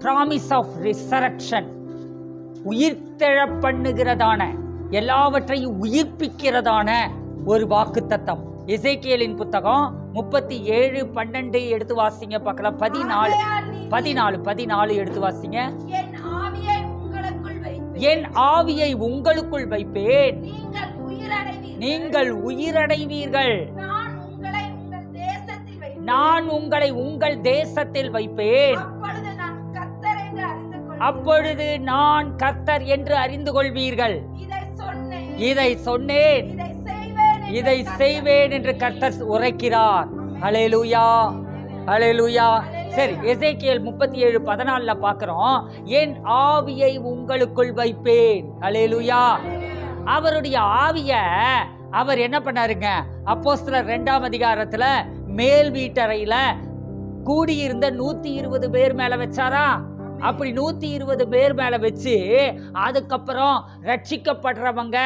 Promise of resurrection, உயிர்த்தெழ பண்ணுகிறதான, எல்லாவற்றையும் உயிர்ப்பிக்கிறதான ஒரு வாக்குத்தத்தம். எசேக்கியேலின் புத்தகம் 37:12 எடுத்து வாசிங்க பார்க்கலாம். 14 எடுத்து வாசிங்க. என் ஆவியை உங்களுக்குள் வைப்பேன், நீங்கள் உயிரடைவீர்கள். நான் உங்களை உங்கள் தேசத்தில் வைப்பேன், அப்பொழுது நான் கர்த்தர் என்று அறிந்து கொள்வீர்கள். இதை சொன்னேன், இதை செய்வேன் என்று கர்த்தர் உரைக்கிறார். ஹல்லேலூயா, ஹல்லேலூயா. சரி, எசேக்கியேல் 37:14 பார்க்கிறோம், என் ஆவியை உங்களுக்குள் வைப்பேன். ஹல்லேலூயா. அவருடைய ஆவிய அவர் என்ன பண்ணாருங்க? அப்போஸ்தலர் 2ஆம் அதிகாரத்துல மேல் வீட்டறையில கூடியிருந்த 120 பேர் மேல வச்சாரா? அப்படி 120 பேர் மேல வச்சு, அதுக்கப்புறம் ரட்சிக்கப்படுறவங்க,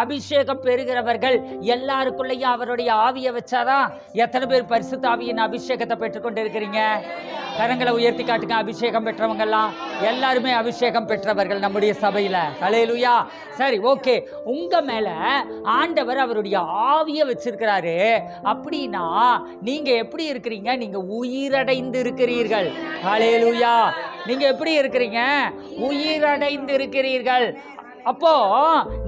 அபிஷேகம் பெறுகிறவர்கள் எல்லாருக்குள்ளேயும் அவருடைய ஆவியை வச்சாரா? எத்தனை பேர் பரிசுத்த ஆவியின் அபிஷேகத்தை பெற்றுக்கொண்டு இருக்கிறீங்க? கரங்களை உயர்த்தி காட்டுங்க. அபிஷேகம் பெற்றவங்க எல்லாம் எல்லாருமே அபிஷேகம் பெற்றவர்கள் நம்முடைய சபையில. ஹல்லேலூயா. சரி, ஓகே. உங்க மேல ஆண்டவர் அவருடைய ஆவியை வச்சிருக்கிறாரு. அப்படின்னா நீங்க எப்படி இருக்கிறீங்க? நீங்க உயிரடைந்து இருக்கிறீர்கள். ஹல்லேலூயா. நீங்க எப்படி இருக்கிறீங்க? உயிரடைந்து இருக்கிறீர்கள். அப்போ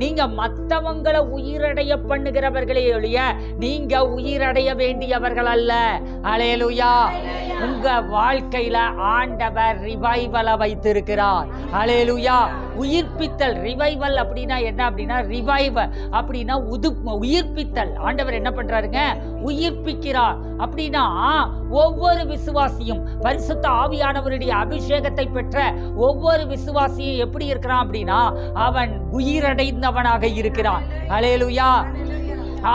நீங்க மற்றவங்களை உயிரடைய பண்ணுகிறவர்களே ஒழிய நீங்க உயிரடைய வேண்டியவர்கள் அல்ல. ஹல்லேலூயா. உங்க வாழ்க்கையில ஆண்டவர் ரிவைவலை வைத்திருக்கிறார். ஹல்லேலூயா. உயிர்ப்பித்தல். ரிவைவல் அப்படின்னா என்ன? அப்படின்னா ரிவைவல் அப்படின்னா உயிர்ப்பித்தல். ஆண்டவர் என்ன பண்றாருங்க? உயிர்ப்பிக்கிறார். அப்படின்னா ஒவ்வொரு விசுவாசியும் பரிசுத்த ஆவியானவருடைய அபிஷேகத்தை பெற்ற ஒவ்வொரு விசுவாசியும் எப்படி இருக்கிறான் அப்படின்னா அவன் உயிரடைந்தவனாக இருக்கிறான். ஹல்லேலூயா.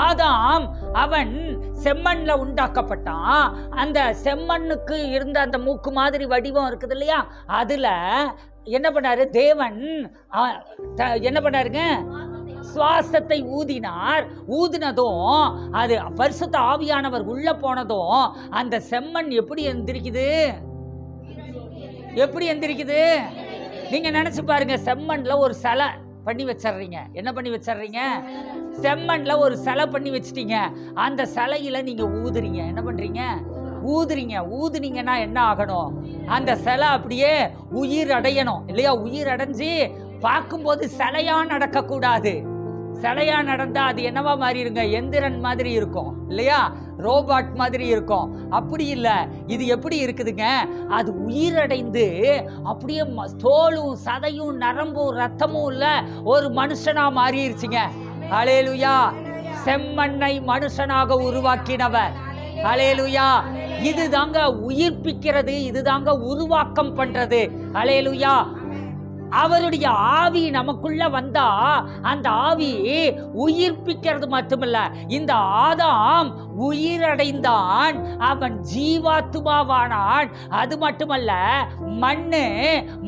ஆதாம் அவன் செம்மண்ல உண்டாக்கப்பட்டான். அந்த செம்மண்ணுக்கு இருந்த அந்த மூக்கு மாதிரி வடிவம் இருக்குது இல்லையா? அதுல என்ன பண்ணாரு? தேவன் என்ன பண்ணாருங்க? சுவாசத்தை ஊதினார். ஊதினதும் அது பரிசுத்த ஆவியானவர் உள்ள போனதும் அந்த செம்மண் எப்படி எந்திரிக்குது? எப்படி எந்திரிக்குது? நீங்க நினைச்சு பாருங்க. செம்மண்ல ஒரு சிலை பண்ணி வச்சிடுறீங்க. என்ன பண்ணி வச்சிடுறீங்க? செம்மண்ல ஒரு சிலை பண்ணி வச்சிட்டீங்க. அந்த சிலையில நீங்க ஊதுறீங்க. என்ன பண்றீங்க? ஊதுறீங்க. ஊதுனீங்கன்னா என்ன ஆகணும்? அந்த சிலை அப்படியே உயிர் அடையணும் இல்லையா? உயிர் அடைஞ்சு பார்க்கும்போது சிலையா நடக்கக்கூடாது. சிலையா நடந்தா அது என்னவா மாறி இருங்க? எந்திரன் மாதிரி இருக்கும் இல்லையா? ரோபாட் மாதிரி இருக்கும். அப்படி இல்லை. இது எப்படி இருக்குதுங்க? அது உயிரடைந்து அப்படியே தோலும் சதையும் நரம்பும் ரத்தமும் இல்ல ஒரு மனுஷனா மாறிடுச்சுங்க. ஹல்லேலூயா. செம்மண்ணை மனுஷனாக உருவாக்கினவர். ஹல்லேலூயா. இதுதாங்க உயிர்ப்பிக்கிறது. இதுதாங்க உருவாக்கம் பண்றது. ஹல்லேலூயா. அவருடைய ஆவி நமக்குள்ள வந்தா அந்த ஆவி உயிர்ப்பிக்கிறது மட்டுமல்ல, இந்த ஆதாம் உயிரடைந்தான், அவன் ஜீவாத்துமாவானான். அது மட்டுமல்ல, மண்ணு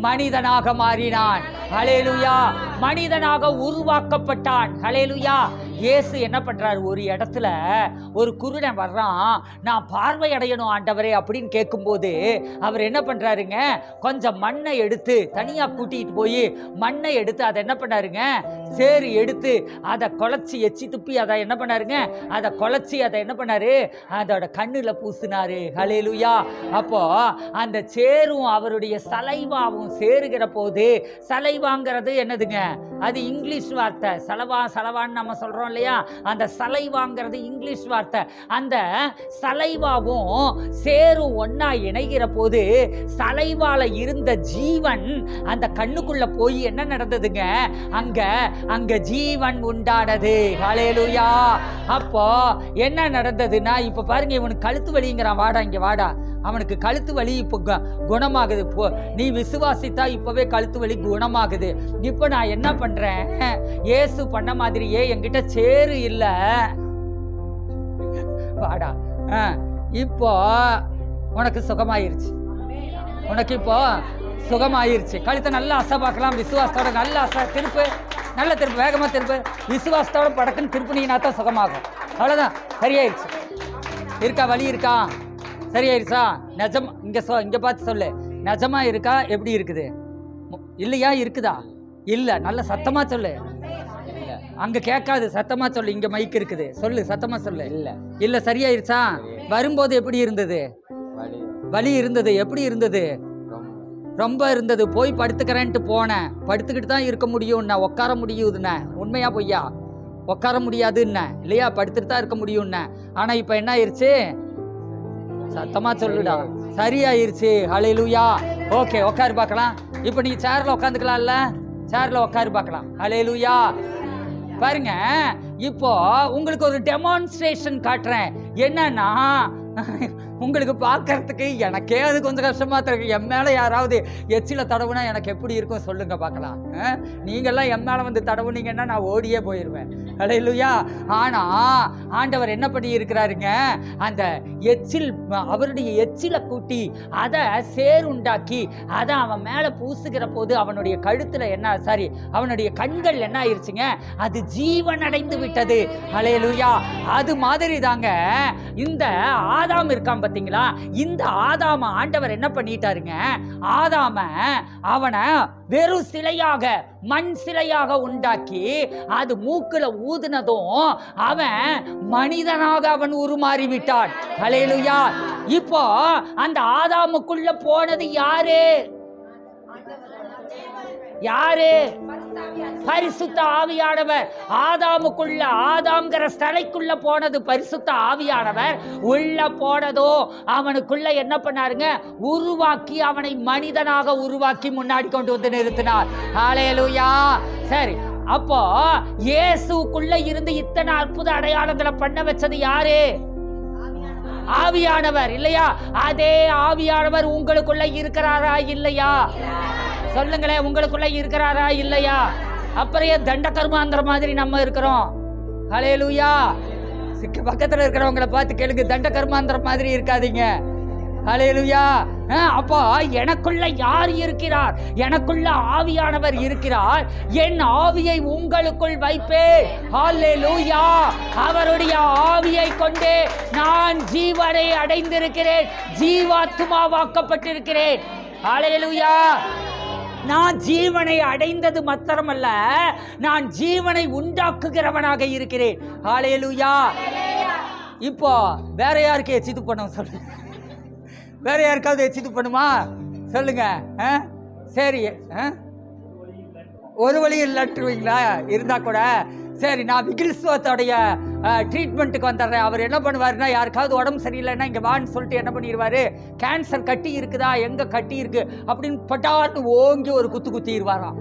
மனிதனாக மாறினான். ஹல்லேலூயா. மனிதனாக உருவாக்கப்பட்டான். ஹல்லேலூயா. இயேசு என்ன பண்றாரு? ஒரு இடத்துல ஒரு குருடன் வர்றான். நான் பார்வை அடையணும் ஆண்டவரே அப்படின்னு கேட்கும்போது அவர் என்ன பண்றாருங்க? கொஞ்சம் மண்ணை எடுத்து தனியா கூட்டிட்டு போய் மண்ணை எடுத்து அதை என்ன பண்ணாருங்க? சேறு எடுத்து அதை குழச்சி எச்சி துப்பி அதை என்ன பண்ணாருங்க? அதை குழச்சி அதை என்ன பண்ணாரு? அதோட கண்ணுல பூசினாரு. ஹல்லேலூயா. அப்போ அந்த சேரும் அவருடைய சலைவாவும் சேருகிற போது, சலைவாங்கிறது என்னதுங்க? அது இங்கிலீஷ் வார்த்தை. சலவான்னு நம்ம சொல்றோம் இல்லையா? அந்த சலைவாங்கிறது இங்கிலீஷ் வார்த்தை. அந்த சலைவாவும் சேரும் ஒன்னா இணைகிற போது சலைவால இருந்த ஜீவன் அந்த கண்ணுக்குள்ள போய் என்ன நடந்ததுங்க? அங்க ஜீவன் உண்டானது. ஹல்லேலூயா. அப்போ என்ன நடந்ததுன்னா, இப்ப பாருங்க, இவனுக்கு கழுத்து வலிங்கிறான். வாடா இங்க வாடா. அவனுக்கு கழுத்து வலி இப்போ குணமாகுது. நீ விசுவாசித்தா இப்பவே கழுத்து வலி குணமாகுது. இப்போ நான் என்ன பண்றேன்? இயேசு பண்ண மாதிரியே என்கிட்ட சேரு இல்ல, வாடா. இப்போ உனக்கு சுகமாயிருச்சு. உனக்கு இப்போ சுகமாயிருச்சு. கழுத்தை நல்லா அசை பார்க்கலாம். விசுவாசத்தோட நல்ல அசை திருப்பு. நல்ல திருப்பு. வேகமா திருப்பு. விசுவாசத்தோட படக்குன்னு திருப்பினீங்கன்னா தான் சுகமாகும். அவ்வளவுதான். சரியாயிருச்சு. இருக்கா? வலி இருக்கா? சரியாயிருச்சா? நிஜம். இங்க பார்த்து சொல்லு. நிஜமா இருக்கா? எப்படி இருக்குது? இல்லையா? இருக்குதா? இல்ல. நல்ல சத்தமா சொல்லு. அங்க கேட்காது, சத்தமா சொல்லு. இங்க மைக் இருக்குது, சொல்லு, சத்தமா சொல்லு. இல்ல இல்ல. சரியாயிருச்சா? வரும்போது எப்படி இருந்தது? வலி இருந்தது. எப்படி இருந்தது? ரொம்ப இருந்தது. போய் படுத்துக்கிறேன்ட்டு போனேன். படுத்துக்கிட்டு தான் இருக்க முடியும்னா, உட்கார முடியுதுண்ணே. உண்மையா பொய்யா? உட்கார முடியாதுன்ன இல்லையா? படுத்துட்டு தான் இருக்க முடியும்ன. ஆனா இப்ப என்ன ஆயிருச்சு? சத்தமா சொல்லுடா. சரியாயிருச்சு. ஹல்லேலூயா. ஓகே, உட்காரு பார்க்கலாம். இப்ப நீ சேர்ல உட்காந்துக்கலாம்ல? சேர்ல உட்காரு பார்க்கலாம். ஹல்லேலூயா. பாருங்க, இப்போ உங்களுக்கு ஒரு டெமான்ஸ்ட்ரேஷன் காட்டுறேன். என்னன்னா, உங்களுக்கு பார்க்கறதுக்கு எனக்கே அது கொஞ்சம் கஷ்டமா இருக்கு. என் மேலே யாராவது எச்சில தடவுனா எனக்கு எப்படி இருக்கும் சொல்லுங்க பார்க்கலாம். நீங்கள்லாம் என் மேலே வந்து தடவுனீங்கன்னா நான் ஓடியே போயிடுவேன். ஹல்லேலூயா. ஆனா ஆண்டவர் என்ன பண்ணி இருக்கிறாருங்க, அந்த எச்சில், அவருடைய எச்சில கூட்டி அதை சேருண்டாக்கி அதை அவன் மேலே பூசுகிற போது அவனுடைய கழுத்துல என்ன, சாரி, அவனுடைய கண்கள் என்ன ஆயிடுச்சுங்க, அது ஜீவன் அடைந்து விட்டது. ஹல்லேலூயா. அது மாதிரி தாங்க இந்த ஆதாம் இருக்கான் பார்த்தீங்களா? இந்த ஆதாம ஆண்டவர் என்ன பண்ணிட்டாருங்க, ஆதாம அவனை வெறும் சிலையாக, மண் சிலையாக உண்டாக்கி அது மூக்குல ஊதுனதும் அவன் மனிதனாக அவன் உருமாறி விட்டான். ஹல்லேலூயா. இப்போ அந்த ஆதாமுக்குள்ள போனது யாரு? யாரு? பரிசுத்த ஆவியானவர். ஆதாமுக்குள்ள, ஆதாம்ங்கிற ஸ்தலைக்குள்ள போனது பரிசுத்த ஆவியானவர். உள்ள போனதோ அவனுக்குள்ள என்ன பண்ணாருங்க, உருவாக்கி அவனை மனிதனாக உருவாக்கி முன்னாடி கொண்டு வந்து நிறுத்தினார். ஹல்லேலூயா. சரி, அப்போ இயேசுக்குள்ள இருந்து இத்தனை அற்புத அடையாளங்களை பண்ண வச்சது யாரு? ஆவியானவர் இல்லையா? அதே ஆவியானவர் உங்களுக்குள்ள இருக்கிறாரா இல்லையா? சொல்லுங்களேன், உங்களுக்குள்ள இருக்கிறாரா இல்லையா? அப்புறம் தண்ட கர்மாந்திர மாதிரி நம்ம இருக்கிறோம். ஹல்லேலூயா. பக்கத்துல இருக்கிறவங்களை பார்த்து கேளுங்க, தண்ட கர்மாந்திர மாதிரி இருக்காதீங்க. ஹல்லேலூயா. அப்போ எனக்குள்ள யார் இருக்கிறார்? எனக்குள்ள ஆவியானவர் இருக்கிறார். என் ஆவியை உங்களுக்குள் வைப்பேன். ஹல்லேலூயா. அவருடைய ஆவியை கொண்டு நான் ஜீவனை அடைந்திருக்கிறேன், ஜீவாத்மாவாக்கப்பட்டிருக்கிறேன். ஹல்லேலூயா. நான் ஜீவனை அடைந்தது மாத்திரமல்ல, நான் ஜீவனை உண்டாக்குகிறவனாக இருக்கிறேன். ஹல்லேலூயா. இப்போ வேற யாருக்கு எச்சிது பண்ண சொல்லுங்க? வேற யாருக்காவது எச்சிது பண்ணுமா சொல்லுங்க? சரி, ஒரு வழி இல்லைன்றீங்களா? இருந்தா கூட சரி, நான் விகில்ஸ்வத்தோடைய ட்ரீட்மெண்ட்டுக்கு வந்துடுறேன். அவர் என்ன பண்ணுவாருன்னா, யாருக்காவது உடம்பு சரியில்லைன்னா இங்கே வான்னு சொல்லிட்டு என்ன பண்ணிடுவார், கேன்சர் கட்டி இருக்குதா, எங்கே கட்டி இருக்கு அப்படின்னு பட்டான்னு ஓங்கி ஒரு குத்து குத்திடுவாராம்.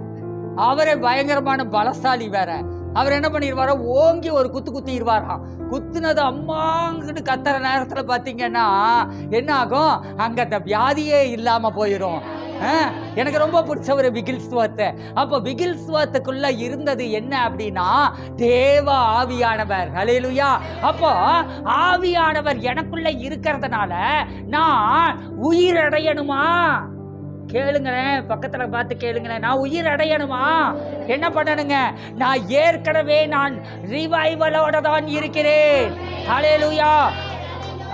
அவரே பயங்கரமான பலசாலி வேற. அவர் என்ன பண்ணிடுவாரோ, ஓங்கி ஒரு குத்து குத்திடுவாராம். குத்துனது அம்மாங்கிட்டு கத்துற நேரத்தில் பார்த்தீங்கன்னா என்ன ஆகும், அங்கே அந்த வியாதியே இல்லாமல் போயிடும். எனக்கு ரொம்ப பிடிச்ச ஒரு விகில்ஸ்வத். அப்போ விகில்ஸ்வத்துக்குள்ள இருந்தது என்ன அப்படின்னா, தேவ ஆவியானவர். ஹல்லேலூயா. அப்போ ஆவியானவர் எனக்குள்ள இருக்கிறதுனால நான் உயிர் அடையணுமா? கேளுங்களேன், பக்கத்துல பார்த்து கேளுங்களேன். நான் உயிர் அடையணுமா? என்ன பண்ணணுங்க? நான் ஏற்கனவே நான் ரிவைவலோட தான் இருக்கிறேன். ஹல்லேலூயா.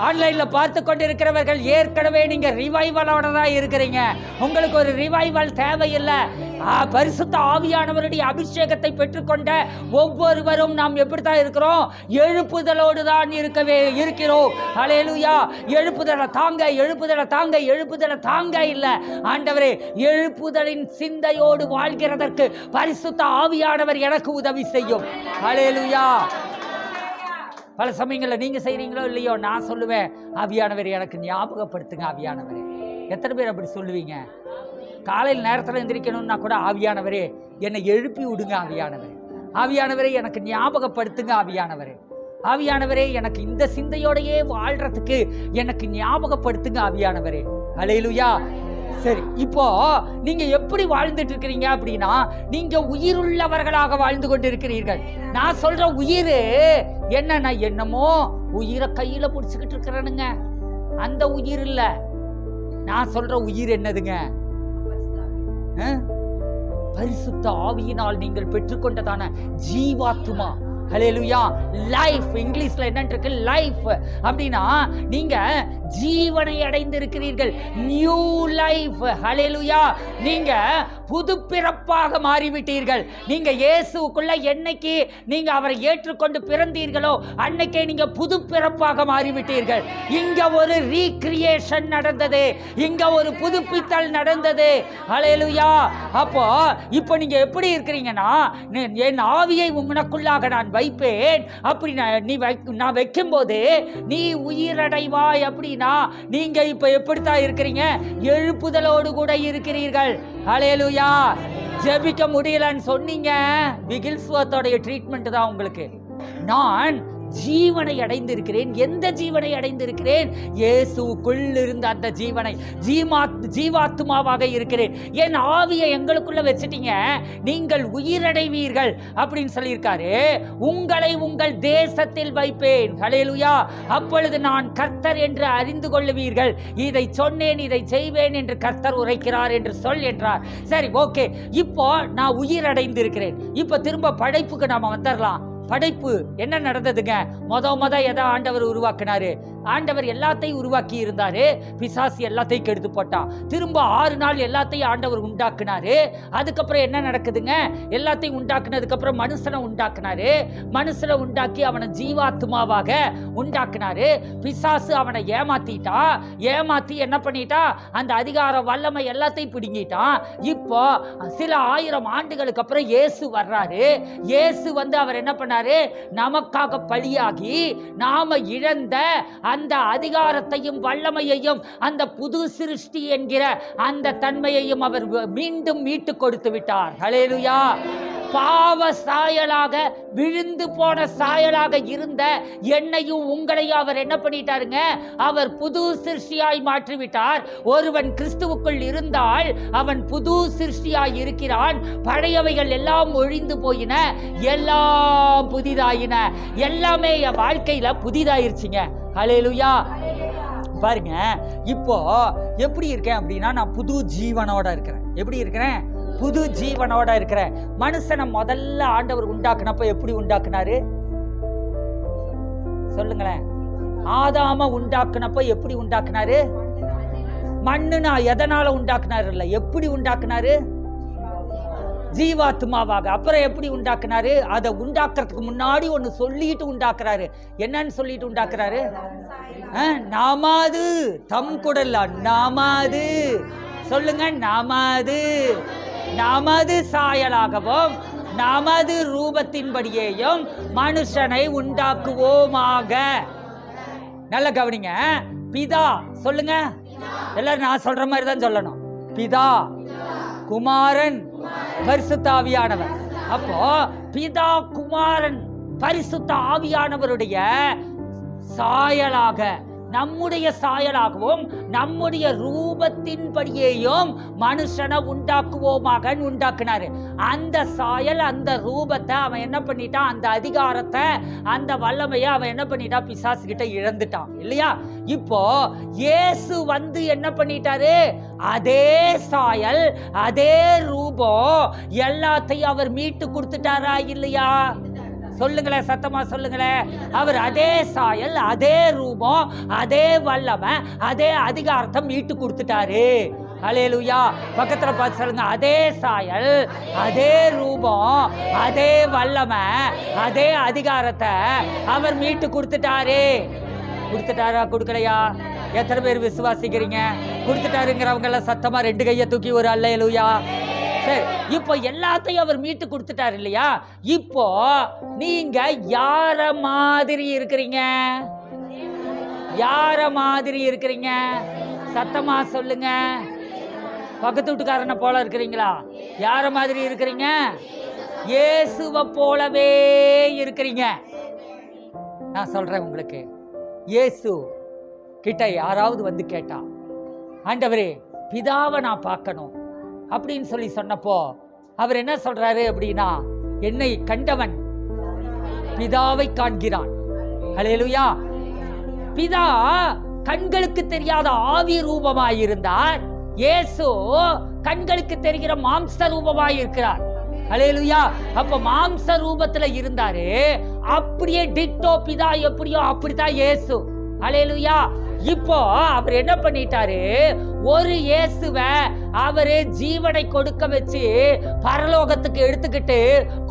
ஆன்லைன்ல பார்த்து கொண்டிருக்கிறவர்கள் ஏற்கனவே நீங்க ரிவைவலோட தான் இருக்கிறீங்க. உங்களுக்கு ஒரு ரிவைவல் தேவையில்லை. பரிசுத்த ஆவியானவருடைய அபிஷேகத்தை பெற்றுக்கொண்ட ஒவ்வொருவரும் நாம் எப்படித்தான் இருக்கிறோம்? எழுப்புதலோடு தான் இருக்கிறோம். ஹல்லேலூயா. எழுப்புதலை தாங்க, எழுப்புதலை தாங்க, எழுப்புதலை தாங்க இல்ல ஆண்டவரே, எழுப்புதலின் சிந்தையோடு வாழ்கிறதற்கு பரிசுத்த ஆவியானவர் எனக்கு உதவி செய்யும். ஹல்லேலூயா. பல சமயங்களில் நீங்க செய்றீங்களோ இல்லையோ, நான் சொல்லுவேன், ஆவியானவரே எனக்கு ஞாபகப்படுத்துங்க. ஆவியானவரே, எத்தனை பேர் அப்படி சொல்லுவீங்க? காலையில் நேரத்தில் எந்திரிக்கணும்னா கூட, ஆவியானவரே என்னை எழுப்பி விடுங்க. ஆவியானவரே, ஆவியானவரே எனக்கு ஞாபகப்படுத்துங்க. ஆவியானவரே, ஆவியானவரே எனக்கு இந்த சிந்தையோடையே வாழ்றதுக்கு எனக்கு ஞாபகப்படுத்துங்க. ஆவியானவரே. ஹல்லேலூயா. சரி, இப்போ நீங்க எப்படி வாழ்ந்துட்டு இருக்கிறீங்க அப்படின்னா, நீங்க உயிருள்ளவர்களாக வாழ்ந்து கொண்டிருக்கிறீர்கள். நான் சொல்ற உயிர் என்னன்னா, என்னமோ உயிரை கையில பிடிச்சுக்கிட்டு இருக்கிறனுங்க, அந்த உயிர் இல்ல. நான் சொல்ற உயிர் என்னதுங்க? பரிசுத்த ஆவியினால் நீங்கள் பெற்றுக்கொண்டதான ஜீவாத்மா. ஹல்லேலூயா. லைஃப் இங்கிலீஷ்ல என்ன இருக்கு? லைஃப் அப்படின்னா நீங்க ஜீவனை அடைந்திருக்கிறீர்கள். New life. ஹல்லேலூயா. நீங்க புது பிறப்பாக மாறிவிட்டீர்கள். நீங்க இயேசுக்குள்ள என்னைக்கு நீங்க அவரை ஏற்றுக்கொண்டு பிறந்தீர்களோ அன்னைக்கே நீங்க புது பிறப்பாக மாறிவிட்டீர்கள். இங்க ஒரு ரீக்ரியேஷன் நடந்தது, இங்க ஒரு புதுப்பித்தல் நடந்தது. ஹல்லேலூயா. அப்போ இப்போ நீங்க எப்படி இருக்கிறீங்கன்னா, என் ஆவியை உனக்குள்ளாக நான் வைப்பேன் அப்படி நான் வைக்கும் போது நீ உயிரடைவாய். அப்படின்னா நீங்க இப்ப எப்படித்தான் இருக்கிறீங்க? எழுப்புதலோடு கூட இருக்கிறீர்கள். ஹல்லேலூயா. ஜெபிக்க முடியலன்னு சொன்னீங்க, விகில்ஸ்வர்த்தோட ட்ரீட்மெண்ட் தான் உங்களுக்கு. நான் ஜீவனை அடைந்திருக்கிறேன். எந்த ஜீவனை அடைந்திருக்கிறேன்? இயேசுக்குள் இருந்த அந்த ஜீவனை. ஜீவாத்மாவாக இருக்கிறேன். என் ஆவியை எங்களுக்குள்ள வச்சிட்டீங்க, நீங்கள் உயிரடைவீர்கள் அப்படின்னு சொல்லியிருக்காரு. உங்களை உங்கள் தேசத்தில் வைப்பேன். ஹல்லேலூயா. அப்பொழுது நான் கர்த்தர் என்று அறிந்து கொள்ளுவீர்கள். இதை சொன்னேன், இதை செய்வேன் என்று கர்த்தர் உரைக்கிறார் என்று சொல் என்றார். சரி, ஓகே. இப்போ நான் உயிரடைந்திருக்கிறேன். இப்போ திரும்ப படைப்புக்கு நாம வந்துடலாம். படைப்பு என்ன நடந்ததுங்க? முத எதை ஆண்டவர் உருவாக்கினாரு? ஆண்டவர் எல்லாத்தையும் உருவாக்கி இருந்தாரு. பிசாசு எல்லாத்தையும் கெடுத்து போட்டான். திரும்ப 6 நாள் எல்லாத்தையும் ஆண்டவர் உண்டாக்குனாரு. அதுக்கப்புறம் என்ன நடக்குதுங்க? எல்லாத்தையும் உண்டாக்குனதுக்கு அப்புறம் மனுஷனை உண்டாக்குனாரு. மனுஷனை உண்டாக்கி அவனை ஜீவாத்மாவாக உண்டாக்குனாரு. பிசாசு அவனை ஏமாத்தி என்ன பண்ணிட்டா? அந்த அதிகார வல்லமை எல்லாத்தையும் பிடுங்கிட்டான். இப்போ சில 1000 ஆண்டுகளுக்கு அப்புறம் இயேசு வர்றாரு. இயேசு வந்து அவர் என்ன பண்ணாரு? நமக்காக பலியாகி நாம இழந்த அந்த அதிகாரத்தையும் வல்லமையையும் அந்த புது சிருஷ்டி என்கிற அந்த தன்மையையும் அவர் மீண்டும் மீட்டு கொடுத்து விட்டார். ஹல்லேலூயா. பாவ சாயலாக விழுந்து போன சாயலாக இருந்த என்னையும் உங்களையும் அவர் என்ன பண்ணிட்டாருங்க? அவர் புது சிருஷ்டியாய் மாற்றிவிட்டார். ஒருவன் கிறிஸ்துவுக்குள் இருந்தால் அவன் புது சிருஷ்டியாய் இருக்கிறான். பழையவைகள் எல்லாம் ஒழிந்து போயின, எல்லாம் புதிதாயின. எல்லாமே என் வாழ்க்கையில புதிதாயிருச்சுங்க. ஹல்லேலூயா. பாருங்க, இப்போ எப்படி இருக்கேன் அப்படின்னா, நான் புது ஜீவனோட இருக்கிறேன். எப்படி இருக்கிறேன்? புது ஜீவனோட இருக்கிறேன். மனுஷனை முதல்ல ஆண்டவர் உண்டாக்குனப்ப எப்படி உண்டாக்குனாரு? சொல்லுங்களேன். ஆதாம உண்டாக்குனப்ப எப்படி உண்டாக்குனாரு? மண்ணுனா எதனால உண்டாக்குனாரு? இல்ல, எப்படி உண்டாக்குனாரு? ஜீவாத்மாவாக. அப்புறம் எப்படி உண்டாக்குனாரு? அதை உண்டாக்குறதுக்கு முன்னாடி ஒன்னு சொல்லிட்டு உண்டாக்குறாரு. என்னன்னு சொல்லிட்டு உண்டாக்குறாரு? நாமாது தம் குடல்ல நாமாது. சொல்லுங்க. நமது சாயலாகவும் நமது ரூபத்தின்படியேயும் மனுஷனை உண்டாக்குவோமாக. நல்ல கவனிங்க. பிதா. சொல்லுங்க. எல்லாரும் நான் சொல்ற மாதிரி தான் சொல்லணும். பிதா, குமாரன், பரிசுத்த ஆவியானவர். அப்போ பிதா, குமாரன், பரிசுத்த ஆவியானவருடைய சாயலாக, நம்முடைய சாயலாகவும் நம்முடைய ரூபத்தின்படியேயும் மனுஷனை உண்டாக்குவோமாக உண்டாக்குனாரு. அந்த சாயல், அந்த ரூபத்தை அவன் என்ன பண்ணிட்டான்? அந்த அதிகாரத்தை, அந்த வல்லமையை அவன் என்ன பண்ணிட்டான்? பிசாசு கிட்ட இழந்துட்டான் இல்லையா? இப்போ இயேசு வந்து என்ன பண்ணிட்டாரு? அதே சாயல், அதே ரூபம் எல்லாத்தையும் அவர் மீட்டு கொடுத்துட்டாரா இல்லையா? சொல்லுங்களேன், சத்தமா சொல்லுங்களேன். அவர் அதே சாயல், அதே ரூபம், அதே வல்லமை, அதே அதிகாரத்தை மீட்டு கொடுத்துட்டாரு. ஹல்லேலூயா. பக்கத்துல பார்த்து சொல்லுங்க. அதே சாயல், அதே ரூபம், அதே வல்லமை, அதே அதிகாரத்தை அவர் மீட்டு கொடுத்துட்டாரு. கொடுத்துட்டாரா? கொடுக்கலையா? எத்தனை பேர் விசுவாசிக்கிறீங்க? கொடுத்துட்டாருங்கிறவங்க எல்லாம் சத்தமா 2 கையை தூக்கி ஒரு அல்லேலூயா. சரி, இப்போ எல்லாத்தையும் அவர் மீட்டு கொடுத்துட்டார் இல்லையா? இப்போ நீங்க யார மாதிரி இருக்கிறீங்க? யார மாதிரி இருக்கிறீங்க? சத்தமா சொல்லுங்க. பக்கத்து வீட்டுக்காரனை போல இருக்கிறீங்களா? யார மாதிரி இருக்கிறீங்க? இயேசுவை போலவே இருக்கிறீங்க. நான் சொல்றேன் உங்களுக்கு. இயேசு கிட்ட யாராவது வந்து கேட்டா, ஆண்டவரே பிதாவை நான் பார்க்கணும் அப்படின்னு சொல்லி சொன்னப்போ அவர் என்ன சொல்றாரு அப்படின்னா, என்னை கண்டவன் பிதாவை காண்கிறான். ஹல்லேலூயா. பிதா கண்களுக்கு தெரியாத ஆவி ரூபமாயிருந்தார். இயேசு கண்களுக்கு தெரிகிற மாம்ச ரூபமாயிருக்கிறார். ஹல்லேலூயா. அப்ப மாம்ச ரூபத்துல இருந்தாரு. அப்படியே டிட்டோ பிதா எப்படியோ அப்படித்தான் இயேசு. ஹல்லேலூயா. இப்போ அவர் என்ன பண்ணிட்டாரு, ஒரு இயேசுவ அவரு ஜீவனை கொடுக்க வச்சு பரலோகத்துக்கு எடுத்துக்கிட்டு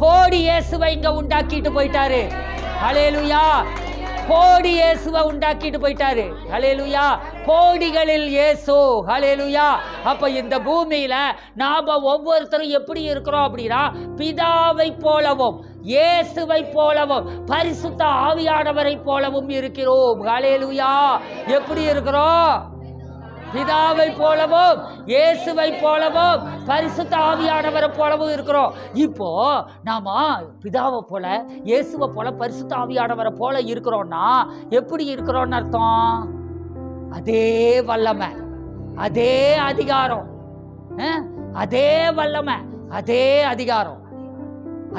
கோடி இயேசுவை இங்க உண்டாக்கிட்டு போயிட்டாரு. ஹல்லேலூயா. கோடி இயேசுவை உண்டாக்கிட்டு போயிட்டாரு. ஹல்லேலூயா. கோடிகளில் இயேசு. ஹல்லேலூயா. அப்ப இந்த பூமியில நாம ஒவ்வொருத்தரும் எப்படி இருக்கிறோம் அப்படின்னா, பிதாவை போலவும் இயேசுவை போலவும் பரிசுத்த ஆவியானவரை போலவும் இருக்கிறோம். ஹல்லேலூயா. எப்படி இருக்கிறோம்? பிதாவை போலவும் இயேசுவை போலவும் பரிசுத்த ஆவியானவரை போலவும் இருக்கிறோம். இப்போ நாம பிதாவை போல இயேசுவை போல பரிசுத்த ஆவியானவரை போல இருக்கிறோம்னா எப்படி இருக்கிறோம்னு அர்த்தம்? அதே வல்லமை, அதே அதிகாரம், அதே வல்லமை, அதே அதிகாரம்,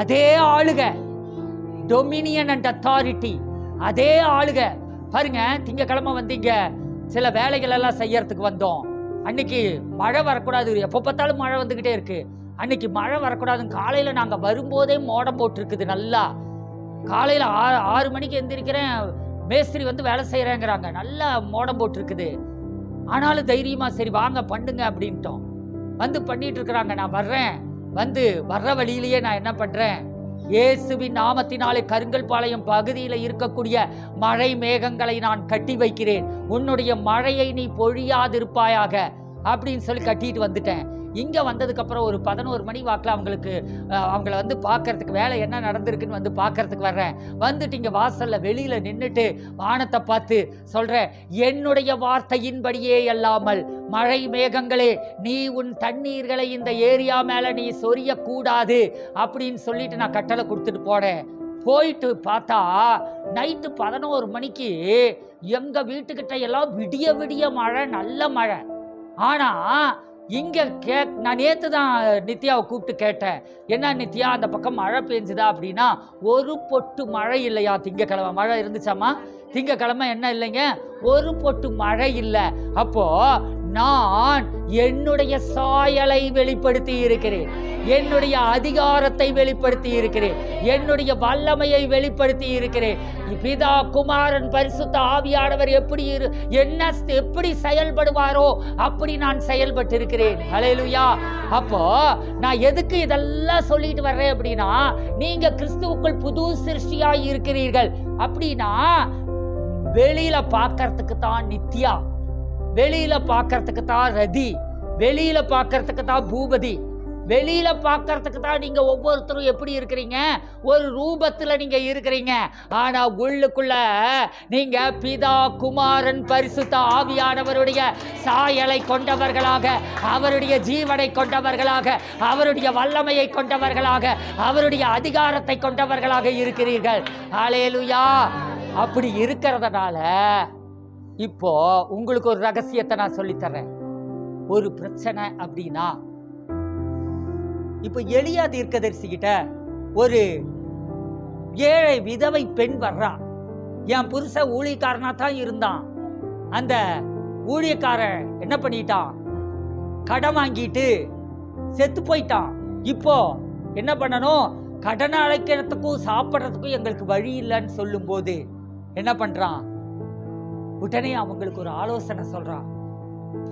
அதே ஆளுக, டொமினியன் அண்ட் அத்தாரிட்டி, அதே ஆளுக. பாருங்க, திங்கக்கிழமை வந்தீங்க, சில வேலைகள் எல்லாம் செய்யறதுக்கு வந்தோம். அன்னைக்கு மழை வரக்கூடாது, எப்போ பார்த்தாலும் மழை வந்துக்கிட்டே இருக்கு. அன்னைக்கு மழை வரக்கூடாதுன்னு காலையில் நாங்கள் வரும்போதே மோடம் போட்டிருக்குது. நல்லா காலையில் 6 மணிக்கு எந்திரிக்கிறேன், மேஸ்திரி வந்து வேலை செய்கிறேங்கிறாங்க. நல்லா மோடம் போட்டிருக்குது. ஆனாலும் தைரியமாக சரி வாங்க பண்ணுங்க அப்படின்ட்டோம். வந்து பண்ணிட்டு இருக்கிறாங்க. நான் வர்றேன். வந்து வர்ற வழியிலேயே நான் என்ன பண்ணுறேன், இயேசுவின் நாமத்தினாலே கருங்கல் பாளையம் பகுதியில் இருக்கக்கூடிய மழை மேகங்களை நான் கட்டி வைக்கிறேன், உன்னுடைய மழையை நீ பொழியாதிருப்பாயாக அப்படின்னு சொல்லி கட்டிட்டு வந்துட்டேன். இங்கே வந்ததுக்கப்புறம் ஒரு 11 மணி வாக்கில் அவங்கள வந்து பார்க்கறதுக்கு, வேலை என்ன நடந்திருக்குன்னு வந்து பார்க்கறதுக்கு வர்றேன். வந்துட்டு இங்கே வாசலில் வெளியில் நின்றுட்டு வானத்தை பார்த்து சொல்கிறேன், என்னுடைய வார்த்தையின்படியே அல்லாமல் மழை மேகங்களே நீ உன் தண்ணீர்களை இந்த ஏரியா மேலே நீ சொரியக்கூடாது அப்படின்னு சொல்லிட்டு நான் கட்டளை கொடுத்துட்டு போனேன். போயிட்டு பார்த்தா நைட்டு 11 மணிக்கு எங்கள் வீட்டுக்கிட்ட எல்லாம் விடிய விடிய மழை, நல்ல மழை. ஆனால் இங்கே நான் நேற்று தான் நித்யாவை கூப்பிட்டு கேட்டேன், என்ன நித்யா அந்த பக்கம் மழை பெஞ்சுதா அப்படின்னா, ஒரு பொட்டு மழை இல்லையா. திங்கக்கிழமை மழை இருந்துச்சாமா? திங்கக்கிழமை என்ன இல்லைங்க, ஒரு பொட்டு மழை இல்லை. அப்போ நான் என்னுடைய சாயலை வெளிப்படுத்தி இருக்கிறேன், என்னுடைய அதிகாரத்தை வெளிப்படுத்தி இருக்கிறேன், என்னுடைய வல்லமையை வெளிப்படுத்தி இருக்கிறேன். பிதா குமாரன் பரிசுத்த ஆவியானவர் எப்படி செயல்படுவாரோ அப்படி நான் செயல்பட்டு இருக்கிறேன். ஹல்லேலூயா. அப்போ நான் எதுக்கு இதெல்லாம் சொல்லிட்டு வர்றேன் அப்படின்னா, நீங்க கிறிஸ்துவுக்குள் புது சிருஷ்டியாய் இருக்கிறீர்கள் அப்படின்னா, வெளியில பார்க்கறதுக்கு தான் நித்யா, வெளியில பார்க்கறதுக்கு தான் ரதி, வெளியில பார்க்கறதுக்கு தான் பூபதி, வெளியில பார்க்கறதுக்கு தான் நீங்க ஒவ்வொருத்தரும் எப்படி இருக்கிறீங்க, ஒரு ரூபத்துல நீங்க இருக்கிறீங்க. ஆனா உள்ளுக்குள்ள நீங்க பிதா குமாரன் பரிசுத்த ஆவியானவருடைய சாயலை கொண்டவர்களாக, அவருடைய ஜீவனை கொண்டவர்களாக, அவருடைய வல்லமையை கொண்டவர்களாக, அவருடைய அதிகாரத்தை கொண்டவர்களாக இருக்கிறீர்கள். ஹல்லேலூயா. அப்படி இருக்கிறதுனால இப்போ உங்களுக்கு ஒரு ரகசியத்தை நான் சொல்லித்தரேன். ஒரு பிரச்சனை அப்படின்னா, இப்போ எலியா தீர்க்கதரிசிக்கிட்ட ஒரு ஏழை விதவை பெண் வர்றா. என் புருஷன் ஊழியக்காரனா தான் இருந்தான். அந்த ஊழியக்காரன் என்ன பண்ணிட்டான், கடன் வாங்கிட்டு செத்து போயிட்டான். இப்போ என்ன பண்ணணும், கடனை அழைக்கிறதுக்கும் சாப்பிட்றதுக்கும் எங்களுக்கு வழி இல்லைன்னு சொல்லும் போது என்ன பண்றான், உடனே அவங்களுக்கு ஒரு ஆலோசனை சொல்றான்.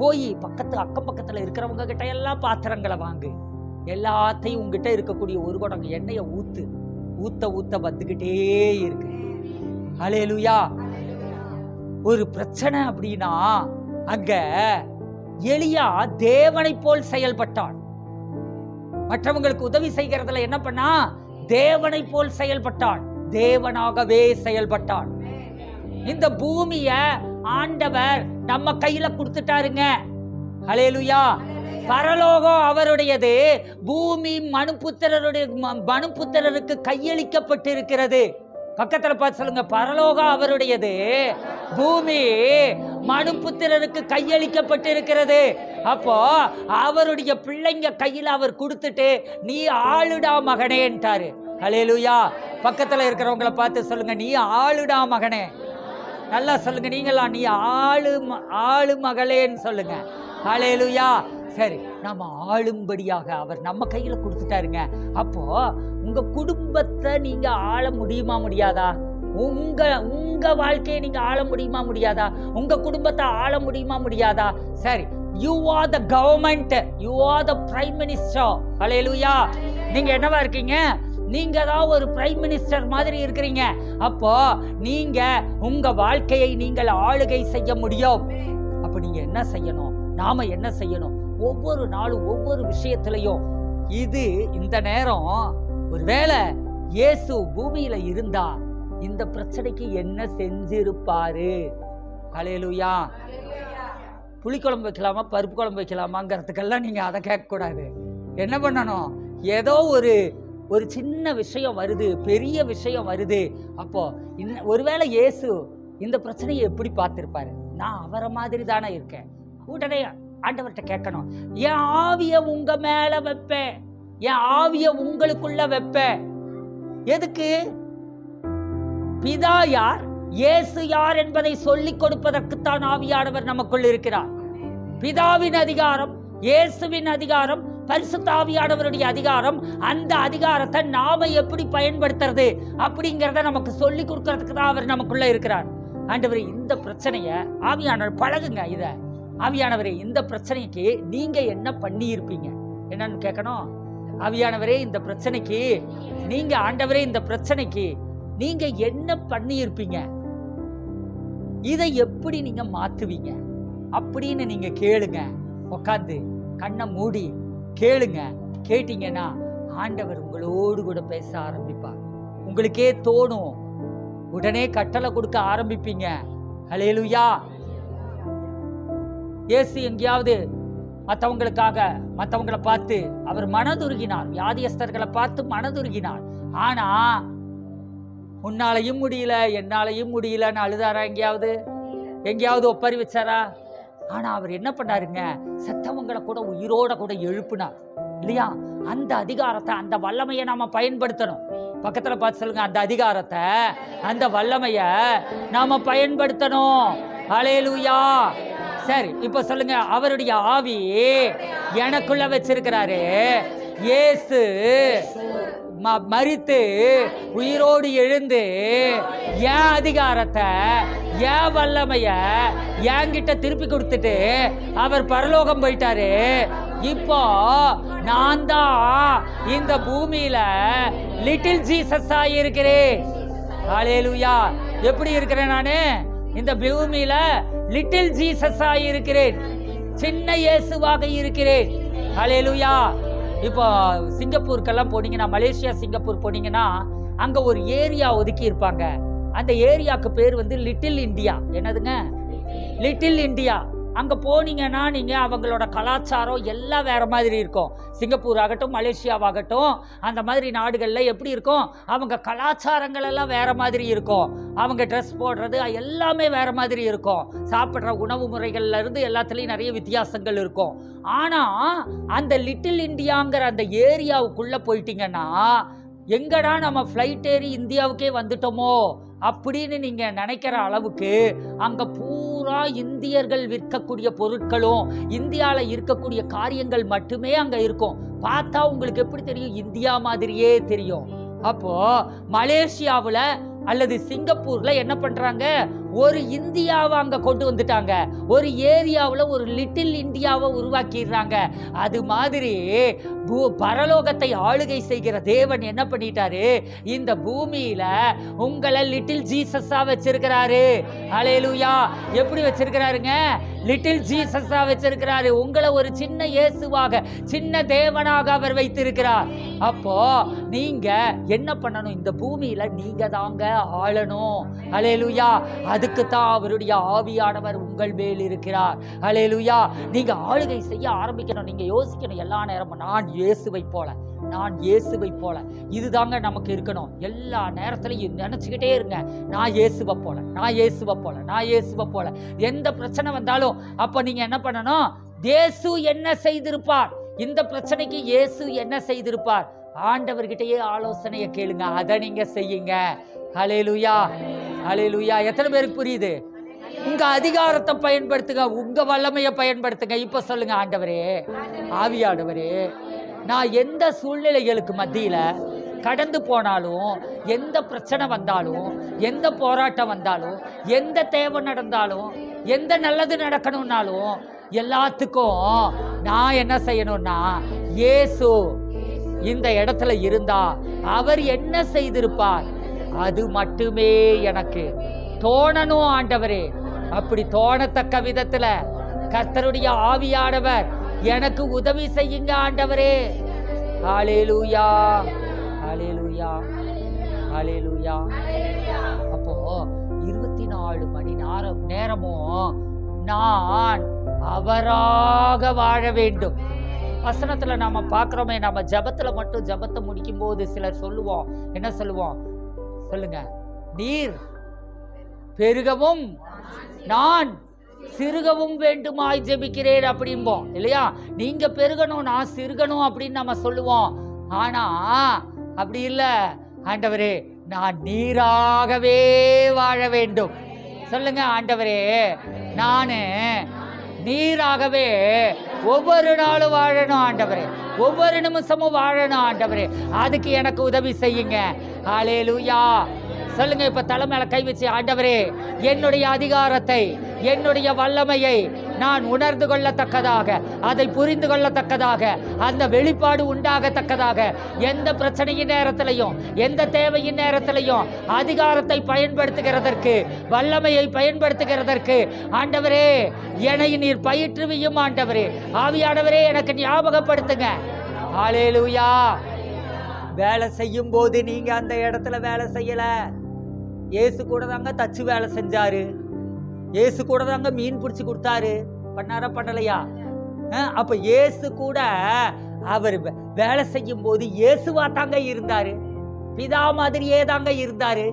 போய் அக்கம் பக்கத்துல இருக்கிறவங்க கிட்ட எல்லாம் பாத்திரங்களை வாங்கு, எல்லாத்தையும் உங்ககிட்ட இருக்கக்கூடிய ஒரு குடம் எண்ணெயை ஊத்த வந்துகிட்டே இருக்கு. ஹல்லேலூயா. ஒரு பிரச்சனை அப்படின்னா அங்க எலியா தேவனை போல் செயல்பட்டான். மற்றவங்களுக்கு உதவி செய்கிறதுல என்ன பண்ணா, தேவனை போல் செயல்பட்டான், தேவனாகவே செயல்பட்டான். இந்த பூமிய ஆண்டவர் நம்ம கையில கொடுத்துட்டாருங்க. ஹல்லேலூயா. பரலோகம் அவருடையது, பூமி மனுபுத்திரருக்கு கையளிக்கப்பட்டிருக்கிறது. பக்கத்துல பார்த்து சொல்லுங்க, பரலோகம் அவருடையது, பூமி மனுபுத்திரருக்கு கையளிக்கப்பட்டிருக்கிறது. அப்போ அவருடைய பிள்ளைங்க கையில அவர் கொடுத்துட்டு நீ ஆளுடா மகனேன்ட்டாரு. ஹல்லேலூயா. பக்கத்துல இருக்கிறவங்களை பார்த்து சொல்லுங்க, நீ ஆளுடா மகனே. நல்லா சொல்லுங்க, நீங்களா நீ ஆளு மகளேன்னு சொல்லுங்க. ஹல்லேலூயா. சரி, நம்ம ஆளும்படியாக அவர் நம்ம கையில கொடுத்துட்டாருங்க. அப்போ உங்க குடும்பத்தை நீங்க ஆள முடியுமா முடியாதா? உங்க வாழ்க்கையை நீங்க ஆள முடியுமா முடியாதா? உங்க குடும்பத்தை ஆள முடியுமா முடியாதா? சரி, you are the government, you are the prime minister. ஹல்லேலூயா. நீங்க என்னவா இருக்கீங்க? நீங்க தான் ஒரு பிரைம் மினிஸ்டர் மாதிரி இருக்கிறீங்க. அப்போ நீங்க உங்க வாழ்க்கையை நீங்கள் ஆளுகை செய்ய முடியும். அப்ப நீங்க என்ன செய்யணும்? நாம என்ன செய்யணும்? ஒவ்வொரு நாளும் ஒவ்வொரு விஷயத்திலையும் இந்த நேரம் ஒருவேளை இயேசு பூமியில இருந்தா இந்த பிரச்சனைக்கு என்ன செஞ்சிருப்பாரு? ஹல்லேலூயா. புளிக்குழம்பு வைக்கலாமா பருப்பு குழம்பு வைக்கலாமாங்கிறதுக்கெல்லாம் நீங்க அதை கேட்கக்கூடாது. என்ன பண்ணணும்? ஏதோ ஒரு சின்ன விஷயம் வருது, பெரிய விஷயம் வருது. அப்போ ஒருவேளை இயேசு இந்த பிரச்சனையை எப்படி பார்த்திருப்பாரு? நான் அவரை மாதிரி தானே இருக்கேன். உடனே ஆண்டவர்கிட்ட கேட்கணும், என் ஆவிய உங்க மேல வைப்பேன், என் ஆவிய உங்களுக்குள்ள வைப்பேன். எதுக்கு? பிதா யார், இயேசு யார் என்பதை சொல்லிக் கொடுப்பதற்குத்தான் ஆவியானவர் நமக்குள் இருக்கிறார். பிதாவின் அதிகாரம், இயேசுவின் அதிகாரம், பரிசுத்த ஆவியானவருடைய அதிகாரம். அந்த அதிகாரத்தை நாம எப்படி பயன்படுத்துறது அப்படிங்கிறத நமக்கு சொல்லி கொடுக்கறதுக்கு தான் அவர் நமக்குள்ள இருக்கிறார். ஆண்டவரே, இந்த பிரச்சனைய ஆவியானவர் பழகுங்க. இத ஆவியானவரே, இந்த பிரச்சனைக்கு நீங்க என்ன பண்ணி இருப்பீங்க? என்னன்னு கேட்கணும். ஆவியானவரே, இந்த பிரச்சனைக்கு நீங்க, ஆண்டவரே, இந்த பிரச்சனைக்கு நீங்க என்ன பண்ணி இருப்பீங்க? இதை எப்படி நீங்க மாத்துவீங்க அப்படின்னு நீங்க கேளுங்க. உட்காந்து கண்ணை மூடி கேளுங்க. கேட்டீங்கன்னா ஆண்டவர் உங்களோடு கூட பேச ஆரம்பிப்பார். உங்களுக்கே தோணும், உடனே கட்டளை கொடுக்க ஆரம்பிப்பீங்க. ஹல்லேலூயா. இயேசு எங்கேயாவது மற்றவங்களை பார்த்து அவர் மனதுருகினார். வியாதியஸ்தர்களை பார்த்து மனதுருகினார். ஆனா உன்னாலையும் முடியல, என்னாலையும் முடியலன்னு அழுதாரா? எங்கேயாவது ஒப்பறி வச்சாரா? ஆனா அவர் என்ன பண்ணாருங்க? செத்தவங்களை கூட உயிரோட கூட எழுப்புனார் இல்லையா? அந்த அதிகாரத்தை, அந்த வல்லமையை நாம பயன்படுத்தணும். பக்கத்துல பார்த்து சொல்லுங்க, அந்த அதிகாரத்தை, அந்த வல்லமைய நாம பயன்படுத்தணும். ஹல்லேலூயா. சரி, இப்ப சொல்லுங்க, அவருடைய ஆவி எனக்குள்ள வச்சிருக்கிறாரு. இயேசு மரித்து உயிரோடு எழுந்து என் அதிகாரத்தை, என் வல்லமைய என்கிட்ட திருப்பி கொடுத்துட்டு அவர் பரலோகம் போயிட்டாரு. இப்போ நான் தான் இந்த பூமியில லிட்டில் ஜீசஸ் ஆகியிருக்கிறேன். ஹல்லேலூயா. எப்படி இருக்கிறேன் நானு? இந்த பூமியில லிட்டில் ஜீசஸ் ஆகியிருக்கிறேன். சின்ன இயேசுவாக இருக்கிறேன். ஹல்லேலூயா. இப்போ சிங்கப்பூருக்கெல்லாம் போனீங்கன்னா, மலேசியா சிங்கப்பூர் போனீங்கன்னா அங்க ஒரு ஏரியா ஒதுக்கி இருப்பாங்க. அந்த ஏரியாவுக்கு பேர் லிட்டில் இந்தியா. என்னதுங்க? Little India. அங்க போனீங்கன்னா நீங்க அவங்களோட கலாச்சாரம் எல்லாம் வேற மாதிரி இருக்கும். சிங்கப்பூர் ஆகட்டும், மலேசியாவாகட்டும், அந்த மாதிரி நாடுகள்ல எப்படி இருக்கும்? அவங்க கலாச்சாரங்கள் எல்லாம் வேற மாதிரி இருக்கும். அவங்க ட்ரெஸ் போடுறது எல்லாமே வேற மாதிரி இருக்கும். சாப்பிட்ற உணவு முறைகள்ல இருந்து எல்லாத்துலேயும் நிறைய வித்தியாசங்கள் இருக்கும். ஆனா அந்த லிட்டில் இந்தியாங்கிற அந்த ஏரியாவுக்குள்ள போயிட்டீங்கன்னா, எங்கடா நம்ம ஃப்ளைட் ஏறி இந்தியாவுக்கே வந்துட்டோமோ அப்படின்னு நீங்க நினைக்கிற அளவுக்கு அங்க பூரா இந்தியர்கள் விற்கக்கூடிய பொருட்களும், இந்தியாவில் இருக்கக்கூடிய காரியங்கள் மட்டுமே அங்க இருக்கும். பார்த்தா உங்களுக்கு எப்படி தெரியும்? இந்தியா மாதிரியே தெரியும். அப்போ மலேசியாவில் அல்லது சிங்கப்பூர்ல என்ன பண்றாங்க? ஒரு இந்தியாவை அங்க கொண்டு வந்துட்டாங்க. ஒரு ஏரியாவில் ஒரு லிட்டில் இந்தியாவை உருவாக்கிடுறாங்க. அது மாதிரி பரலோகத்தை ஆளுகை செய்கிற தேவன் என்ன பண்ணிட்டாரு? இந்த பூமியில உங்களை லிட்டில் ஜீசஸா வச்சிருக்கிறாரு. ஹல்லேலூயா. எப்படி வச்சிருக்கிறாருங்க? லிட்டில் ஜீசஸா வச்சிருக்கிறாரு. உங்களை ஒரு சின்ன இயேசுவாக, சின்ன தேவனாக அவர் வைத்திருக்கிறார். அப்போ நீங்க என்ன பண்ணணும்? இந்த பூமியில நீங்க தாங்க ஆளணும். ஹல்லேலூயா. அதுக்கு தான் அவருடைய ஆவியானவர் உங்கள் மேல் இருக்கிறார். ஹல்லேலூயா. நீங்க ஆளுகை செய்ய ஆரம்பிக்கணும். நீங்க யோசிக்கணும் எல்லா நேரமும், நான் இயேசுவை போல, நான் இயேசுவை போல. இதுதாங்க நமக்கு இருக்கணும். எல்லா நேரத்திலையும் நினைச்சுக்கிட்டே இருங்க, நான் இயேசுவை போல, நான் இயேசுவை போல, நான் இயேசுவை போல. எந்த பிரச்சனை வந்தாலும் அப்ப நீங்க என்ன பண்ணணும்? இயேசு என்ன செய்திருப்பார், இந்த பிரச்சனைக்கு இயேசு என்ன செய்திருப்பார், ஆண்டவர்கிட்டயே ஆலோசனையை கேளுங்க. அதை நீங்க செய்யுங்க. ஹல்லேலூயா. ஹல்லேலூயா. எத்தனை பேருக்கு புரியுது? உங்க அதிகாரத்தை பயன்படுத்துங்க, உங்க வல்லமையை பயன்படுத்துங்க. இப்ப சொல்லுங்க, ஆண்டவரே, ஆவியானவரே, நான் எந்த சூழ்நிலைகளுக்கு மத்தியில கடந்து போனாலும், எந்த பிரச்சனை வந்தாலும், எந்த போராட்டம் வந்தாலும், எந்த தேவை நடந்தாலும், எந்த நல்லது நடக்கணும்னாலும், எல்லாத்துக்கும் நான் என்ன செய்யணும்னா, இயேசு இந்த இடத்துல இருந்தா அவர் என்ன செய்திருப்பார் அது மட்டுமே எனக்கு தோணணும் ஆண்டவரே. அப்படி தோணத்தக்க விதத்துல கர்த்தருடைய ஆவியானவர் எனக்கு உதவி செய்யுங்க ஆண்டவரே. ஹல்லேலூயா, ஹல்லேலூயா, ஹல்லேலூயா. அப்போ 24 மணி நேரமும் நான் அவராக வாழ வேண்டும். வசனத்துல நாம பார்க்கிறோமே, நம்ம ஜபத்துல மட்டும் ஜபத்தை முடிக்கும் போது சிலர் சொல்லுவோம், என்ன சொல்லுவோம் சொல்லுங்க, நீர் பெருகவும் நான் சிறுகவும் வேண்டுமாய் ஜெபிக்கிறேன் அப்படிம்போம் இல்லையா? நீங்க பெருகணும், நான் சிறுகணும் அப்படின்னு நம்ம சொல்லுவோம். ஆனா அப்படி இல்லை. ஆண்டவரே, நான் நீராகவே வாழ வேண்டும். சொல்லுங்க, ஆண்டவரே, நானு நீராகவே ஒவ்வொரு நாளும் வாழணும் ஆண்டவரே, ஒவ்வொரு நிமிஷமும் வாழணும் ஆண்டவரே. அதுக்கு எனக்கு உதவி செய்யுங்க. ஹல்லேலூயா. சொல்லுங்க, இப்ப தலை மேல கை வச்சு, ஆண்டவரே, என்னுடைய அதிகாரத்தை, என்னுடைய வல்லமையை நான் உணர்ந்து கொள்ளத்தக்கதாக, அதை புரிந்து கொள்ளத்தக்கதாக, அந்த வெளிப்பாடு உண்டாகத்தக்கதாக, எந்த பிரச்சனையின் நேரத்திலையும், எந்த தேவையின் நேரத்திலையும் அதிகாரத்தை பயன்படுத்துகிறதற்கு, வல்லமையை பயன்படுத்துகிறதற்கு ஆண்டவரே என்னை நீர் பயிற்றுவியும் ஆண்டவரே. ஆவியானவரே, எனக்கு ஞாபகப்படுத்துங்க. ஹல்லேலூயா. வேலை செய்யும் போது நீங்க அந்த இடத்துல வேலை செய்யல. இயேசு கூட தாங்க தச்சு வேலை செஞ்சாரு. இயேசு கூட தாங்க மீன் பிடிச்சு கொடுத்தாரு. பண்ணாரா பண்ணலையா? அப்ப இயேசு கூட அவர் வேலை செய்யும் போது இயேசுவா தாங்க இருந்தாரு. பிதா மாதிரியே தாங்க இருந்தாரு.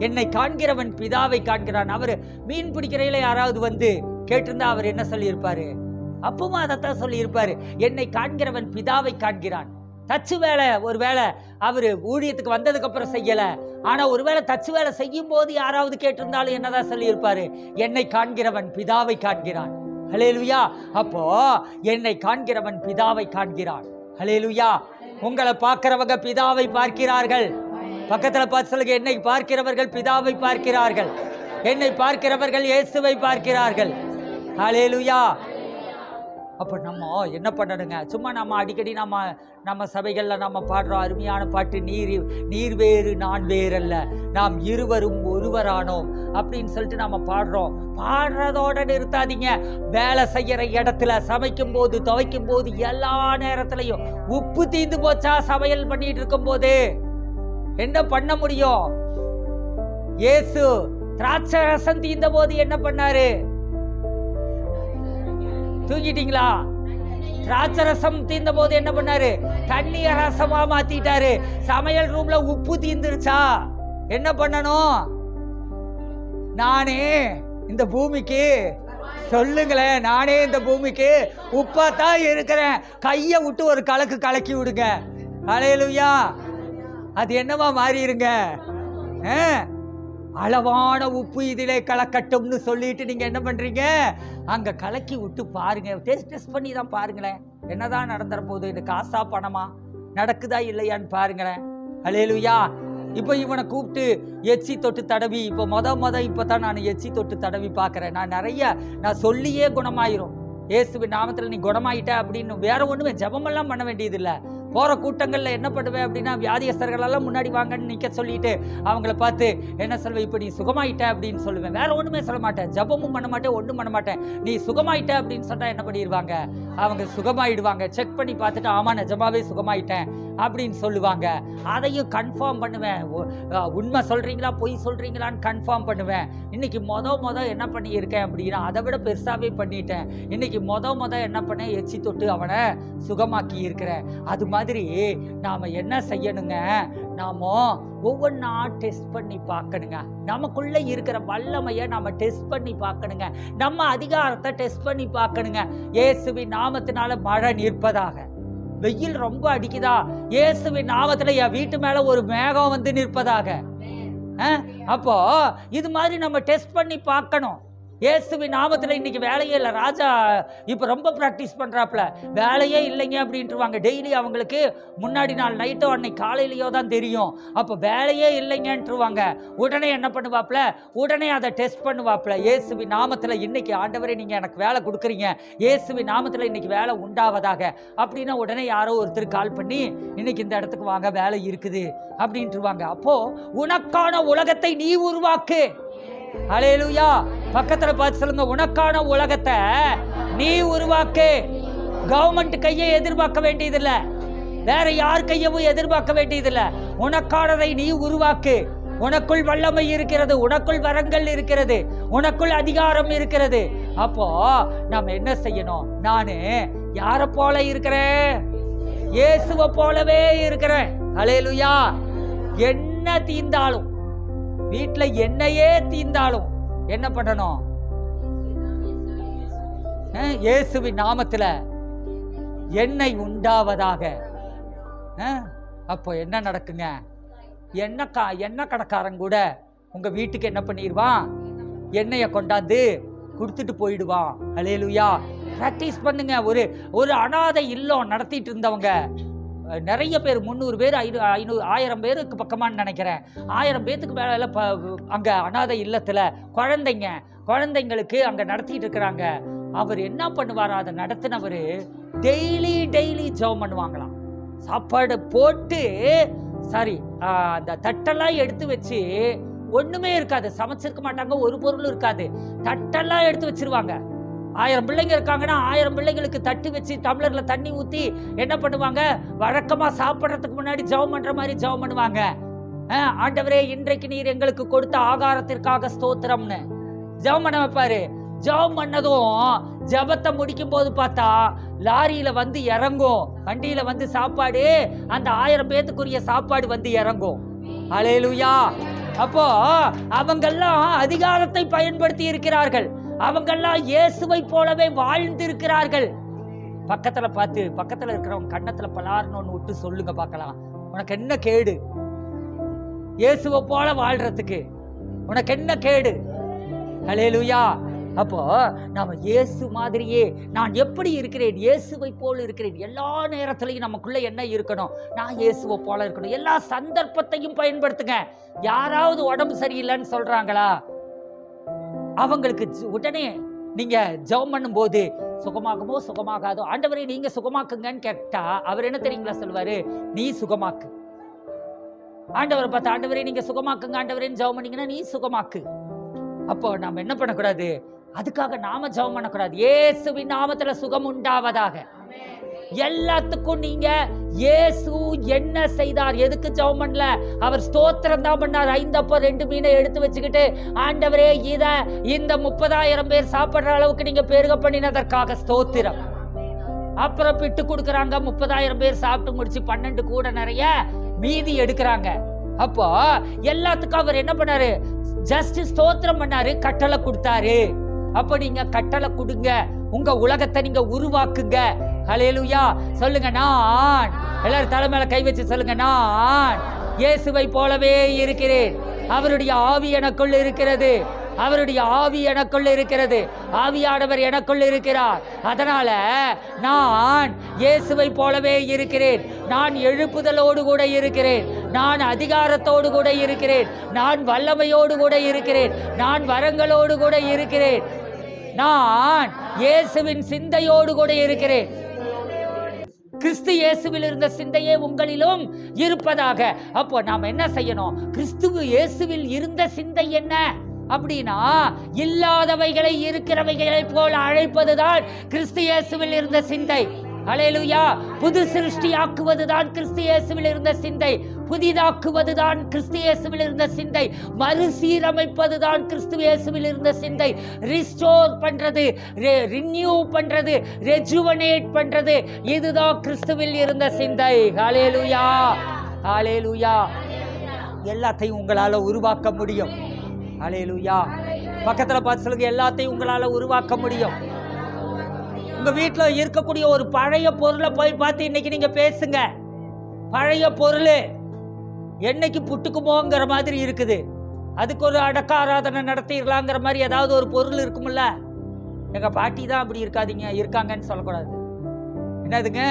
என்னை காண்கிறவன் பிதாவை காண்கிறான். அவர் மீன் பிடிக்கிறையில யாராவது வந்து கேட்டிருந்தா அவர் என்ன சொல்லியிருப்பாரு? அப்பவும் அதைத்தான் சொல்லியிருப்பாரு, என்னை காண்கிறவன் பிதாவை காண்கிறான். தச்சு வேலை ஒரு வேலை அவரு ஊழியத்துக்கு வந்ததுக்கு அப்புறம் செய்யல. ஆனா ஒருவேளை தச்சு வேலை செய்யும் போது யாராவது கேட்டிருந்தாலும் என்னதான் சொல்லியிருப்பாரு? என்னை காண்கிறவன் பிதாவை காண்கிறான். ஹல்லேலூயா. அப்போ என்னை காண்கிறவன் பிதாவை காண்கிறான். ஹல்லேலூயா. உங்களை பார்க்கிறவங்க பிதாவை பார்க்கிறார்கள். பக்கத்துல பார்த்து சொல்லுங்க, என்னை பார்க்கிறவர்கள் பிதாவை பார்க்கிறார்கள். என்னை பார்க்கிறவர்கள் இயேசுவை பார்க்கிறார்கள். ஹல்லேலூயா. அப்போ நம்ம என்ன பண்ணணுங்க? சும்மா நம்ம அடிக்கடி நம்ம சபைகளில் நம்ம பாடுறோம் அருமையான பாட்டு, நீர் வேறு நான் வேறல்ல, நாம் இருவரும் ஒருவரானோம் அப்படின்னு சொல்லிட்டு நம்ம பாடுறோம். பாடுறதோட நிறுத்தாதீங்க. வேலை செய்யற இடத்துல, சமைக்கும் போது, துவைக்கும் போது, எல்லா நேரத்திலையும் உப்பு தீந்து போச்சா சமையல் பண்ணிட்டு இருக்கும் போது என்ன பண்ண முடியும்? இயேசு திராட்சை ரசம் தீந்த போது என்ன பண்ணாரு? தூங்கிட்டீங்களா? திராட்சை ரசம் தீர்ந்த போது என்ன பண்ணாரு? தண்ணிய ரசமா மாத்திட்டாரு. சமையல் ரூம்ல உப்பு தீந்துருச்சா என்ன பண்ணணும்? நானே இந்த பூமிக்கு, சொல்லுங்களேன், நானே இந்த பூமிக்கு உப்பா தான் இருக்கிறேன், கைய விட்டு ஒரு கலக்கு கலக்கி விடுங்க. ஹல்லேலூயா. அது என்னவா மாறிடுங்க? அளவான உப்பு இதிலே கலக்கட்டும்னு சொல்லிட்டு நீங்க என்ன பண்றீங்க? அங்க கலக்கி விட்டு பாருங்க, டெஸ்ட் பண்ணி தான் பாருங்களேன், என்னதான் நடந்துற போது, இது காசா பணமா, நடக்குதா இல்லையான்னு பாருங்களேன். ஹல்லேலூயா. இப்போ இவனை கூப்பிட்டு எச்சி தொட்டு தடவி, இப்போ இப்பதான் நான் எச்சி தொட்டு தடவி பார்க்கறேன். நான் சொல்லியே குணமாயிரும். இயேசுவின் நாமத்துல நீ குணமாயிட்ட அப்படின்னு வேற ஒண்ணுமே ஜெபமெல்லாம் பண்ண வேண்டியது இல்லை. போகிற கூட்டங்களில் என்ன பண்ணுவேன் அப்படின்னா, வியாதியஸ்தர்களெல்லாம் முன்னாடி வாங்கன்னு நிற்க சொல்லிட்டு அவங்கள பார்த்து என்ன சொல்வேன், இப்போ நீ சுகமாயிட்ட அப்படின்னு சொல்லுவேன். வேற ஒன்றுமே சொல்ல மாட்டேன், ஜபமும் பண்ண மாட்டேன், ஒன்றும் பண்ண மாட்டேன். நீ சுகமாயிட்ட அப்படின்னு சொன்னால் என்ன பண்ணிடுவாங்க? அவங்க சுகமாயிடுவாங்க. செக் பண்ணி பார்த்துட்டு ஆமாம் நிஜமாவே சுகமாயிட்டேன் அப்படின்னு சொல்லுவாங்க. அதையும் கன்ஃபார்ம் பண்ணுவேன். உண்மை சொல்கிறீங்களா பொய் சொல்கிறீங்களான்னு கன்ஃபார்ம் பண்ணுவேன். இன்னைக்கு மொத என்ன பண்ணியிருக்கேன் அப்படின்னா, அதை விட பெருசாகவே பண்ணிட்டேன். இன்னைக்கு மொத என்ன பண்ணேன்? எச்சி தொட்டு அவனை சுகமாக்கி இருக்கிறேன். அது மாதிரி நாம என்ன செய்யணுங்க? நாம ஒவ்வொன்றா டெஸ்ட் பண்ணி பார்க்கணுங்க. நமக்குள்ள இருக்கிற வல்லமையை நாம டெஸ்ட் பண்ணி பார்க்கணுங்க. நம்ம அதிகாரத்தை டெஸ்ட் பண்ணி பார்க்கணுங்க. இயேசுவின் நாமத்தினால மழை நிற்பதாக. வெயில் ரொம்ப அடிக்குதா? இயேசுவின் நாமத்துல என் வீட்டு மேல ஒரு மேகம் வந்து நிற்பதாக. அப்போ இது மாதிரி நம்ம டெஸ்ட் பண்ணி பார்க்கணும். இயேசுவின் நாமத்தில் இன்னைக்கு வேலையே இல்லை. ராஜா இப்போ ரொம்ப ப்ராக்டிஸ் பண்ணுறாப்புல, வேலையே இல்லைங்க அப்படின்ட்டுருவாங்க. டெய்லி அவங்களுக்கு முன்னாடி நாள் நைட்டோ அன்னைக்கு காலையிலையோ தான் தெரியும். அப்போ வேலையே இல்லைங்கன்ட்டுருவாங்க. உடனே என்ன பண்ணுவாப்புல, உடனே அதை டெஸ்ட் பண்ணுவாப்புல. இயேசுவின் நாமத்தில் இன்னைக்கு ஆண்டவரே நீங்கள் எனக்கு வேலை கொடுக்குறீங்க, இயேசுவின் நாமத்தில் இன்னைக்கு வேலை உண்டாவதாக அப்படின்னா உடனே யாரோ ஒருத்தர் கால் பண்ணி இன்னைக்கு இந்த இடத்துக்கு வாங்க, வேலை இருக்குது அப்படின்ட்டுருவாங்க. அப்போது உனக்கான உலகத்தை நீ உருவாக்கு. ஹல்லேலூயா. பக்கத்துல பார்த்து சொல்லுங்க, உனக்கான உலகத்தை நீ உருவாக்கு. கவர்மெண்ட் கையை எதிர்பார்க்க வேண்டியதில்லை, வேற யார் கையவும் எதிர்பார்க்க வேண்டியதில்லை. உனக்கானதை நீ உருவாக்கு. உனக்குள் வல்லமை இருக்கிறது, உனக்குள் வரங்கள் இருக்கிறது, உனக்குள் அதிகாரம் இருக்கிறது. அப்போ நாம என்ன செய்யணும்? நானு யார போல இருக்கிறேன்? இயேசுவை போலவே இருக்கிறேன். ஹல்லேலூயா. என்ன தீந்தாலும், வீட்டுல என்னையே தீந்தாலும் என்ன பண்ணணும்? இயேசுவின் நாமத்துல எண்ணெய் உண்டாவதாக. அப்போ என்ன நடக்குங்க? எண்ணெய் கடைக்காரன் கூட உங்க வீட்டுக்கு என்ன பண்ணிடுவான்? எண்ணெயை கொண்டாந்து கொடுத்துட்டு போயிடுவான். ஹல்லேலூயா. பிராக்டிஸ் பண்ணுங்க. ஒரு அனாதை இல்லம் நடத்திட்டு இருந்தவங்க நிறைய பேர், 300 பேர் 500 1000 பேருக்கு பக்கமானு நினைக்கிறேன், 1000 பேத்துக்கு மேலே அங்கே அனாதை இல்லத்தில் குழந்தைங்களுக்கு அங்கே நடத்திட்டு இருக்கிறாங்க. அவர் என்ன பண்ணுவார்? அதை நடத்தினவர் டெய்லி ஜெபம் பண்ணுவாங்களாம். சாப்பாடு போட்டு அந்த தட்டெல்லாம் எடுத்து வச்சு, ஒன்றுமே இருக்காது, சமைச்சிருக்க மாட்டாங்க, ஒரு பொருளும் இருக்காது, தட்டெல்லாம் எடுத்து வச்சிருவாங்க. 1000 பிள்ளைங்க இருக்காங்கன்னா 1000 பிள்ளைங்களுக்கு தட்டு வச்சு டம்ளர்ல தண்ணி ஊற்றி என்ன பண்ணுவாங்க? வழக்கமா சாப்பிட்றதுக்கு முன்னாடி ஜெபம் பண்ற மாதிரி ஜெபம் பண்ணுவாங்க. ஆண்டவரே, இன்றைக்கு நீர் எங்களுக்கு கொடுத்த ஆகாரத்திற்காக ஸ்தோத்திரம்னு ஜெபம் பண்ண வைப்பாரு. ஜெபம் பண்ணதும் ஜெபத்தை முடிக்கும் போது பார்த்தா லாரியில வந்து இறங்கும், வண்டியில வந்து சாப்பாடு, அந்த 1000 பேத்துக்குரிய சாப்பாடு வந்து இறங்கும். ஹல்லேலூயா. அப்போ அவங்கெல்லாம் அதிகாரத்தை பயன்படுத்தி இருக்கிறார்கள். அவங்கெல்லாம் இயேசுவை போலவே வாழ்ந்திருக்கிறார்கள். பக்கத்துல இருக்கிறவங்க கண்ணத்துல பலார்னு ஒன்று விட்டு சொல்லுங்க பார்க்கலாம், உனக்கு என்ன கேடு? இயேசுவை போல வாழ்றதுக்கு உனக்கு என்ன கேடு? ஹல்லேலூயா. அப்போ நாம இயேசு மாதிரியே, நான் எப்படி இருக்கிறேன்? இயேசுவை போல இருக்கிறேன். எல்லா நேரத்திலையும் நமக்குள்ள என்ன இருக்கணும்? நான் இயேசுவை போல இருக்கணும். எல்லா சந்தர்ப்பத்தையும் பயன்படுத்துங்க. யாராவது உடம்பு சரியில்லைன்னு சொல்றாங்களா, அவங்களுக்கு உடனே நீங்க ஜெபம் பண்ணும் போது சுகமாகுமோ சுகமாகாதோ, ஆண்டவரே நீங்க சுகமாக்குங்கன்னு கேட்டா அவர் என்ன தெரியுங்களா சொல்லுவாரு? நீ சுகமாக்கு. ஆண்டவரை பார்த்து, ஆண்டவரே நீங்க சுகமாக்குங்க ஆண்டவரேன்னு ஜெபம் பண்ணீங்கன்னா நீ சுகமாக்கு. அப்போ நாம என்ன பண்ணக்கூடாது? அதுக்காக நாம ஜெபம் பண்ணக்கூடாது. இயேசுவின் நாமத்துல சுகம் உண்டாவதாக. எல்லாத்துக்கும் நீங்க இயேசு என்ன செய்தார்? எதுக்கு ஜெபம் பண்ணல? அவர் ஸ்தோத்திரம் தான் பண்ணார். 5 அப்பம் 2 மீனை எடுத்து வச்சுக்கிட்டு, ஆண்டவரே இந்த 30,000 பேர் சாப்பிடுற அளவுக்கு நீங்க பெருக பண்ணினதற்காக ஸ்தோத்திரம். அப்புறம் பிட்டு கொடுக்குறாங்க. 30,000 பேர் சாப்பிட்டு முடிச்சு 12 கூட நிறைய மீதி எடுக்கிறாங்க. அப்போ எல்லாத்துக்கும் அவர் என்ன பண்ணாரு? ஜஸ்ட் ஸ்தோத்திரம் பண்ணாரு, கட்டளை கொடுத்தாரு. அப்ப நீங்க கட்டளை கொடுங்க, உங்க உலகத்தை நீங்க உருவாக்குங்க. ஹல்லேலூயா. சொல்லுங்க, நான். எல்லாரும் தலை மேல கை வச்சு சொல்லுங்க, நான் இயேசுவை போலவே இருக்கிறேன். அவருடைய ஆவி எனக்குள் இருக்கிறது, அவருடைய ஆவி எனக்குள் இருக்கிறது, ஆவியானவர் எனக்குள் இருக்கிறார். அதனால நான் இயேசுவை போலவே இருக்கிறேன். நான் எழுப்புதலோடு கூட இருக்கிறேன், நான் அதிகாரத்தோடு கூட இருக்கிறேன், நான் வல்லமையோடு கூட இருக்கிறேன், நான் வரங்களோடு கூட இருக்கிறேன், நான் இயேசுவின் சிந்தையோடு கூட இருக்கிறேன். கிறிஸ்து இயேசுவில் இருந்த சிந்தையே உங்களிலும் இருப்பதாக. அப்போ நாம் என்ன செய்யணும்? கிறிஸ்துவ இயேசுவில் இருந்த சிந்தை என்ன அப்படின்னா, இல்லாதவைகளை இருக்கிறவைகளை போல அழைப்பதுதான் கிறிஸ்து இயேசுவில் இருந்த சிந்தை. ஹல்லேலூயா. புது சிருஷ்டியாக்குவதுதான் கிறிஸ்து இயேசுவில் இருந்த சிந்தை. புதிதாக்குவதுதான் கிறிஸ்து இயேசுவில் இருந்த சிந்தை. மறுசீரமைப்பதுதான் கிறிஸ்து இயேசுவில் இருந்த சிந்தை. ரிஸ்டோர் பண்றது, ரினியூ பண்றது, ரெஜுவனேட் பண்றது, இதுதான் கிறிஸ்துவில் இருந்த சிந்தை. ஹல்லேலூயா. ஹல்லேலூயா. எல்லாத்தையும் உங்களால உருவாக்க முடியும். ஹல்லேலூயா. பக்கத்துல பார்த்து சொல்லுங்க, எல்லாத்தையும் உங்களால உருவாக்க முடியும். உங்க வீட்டில் இருக்கக்கூடிய ஒரு பழைய பொருளை போய் பார்த்து இன்னைக்கு நீங்க பேசுங்க. பழைய பொருள் என்னைக்கு புட்டுக்குமோங்கிற மாதிரி இருக்குது. அதுக்கு ஒரு அடக்க ஆராதனை நடத்திடலாங்கிற மாதிரி ஏதாவது ஒரு பொருள் இருக்கும்ல. எங்க பாட்டி தான் அப்படி இருக்காங்கன்னு சொல்லக்கூடாது. என்னதுங்க,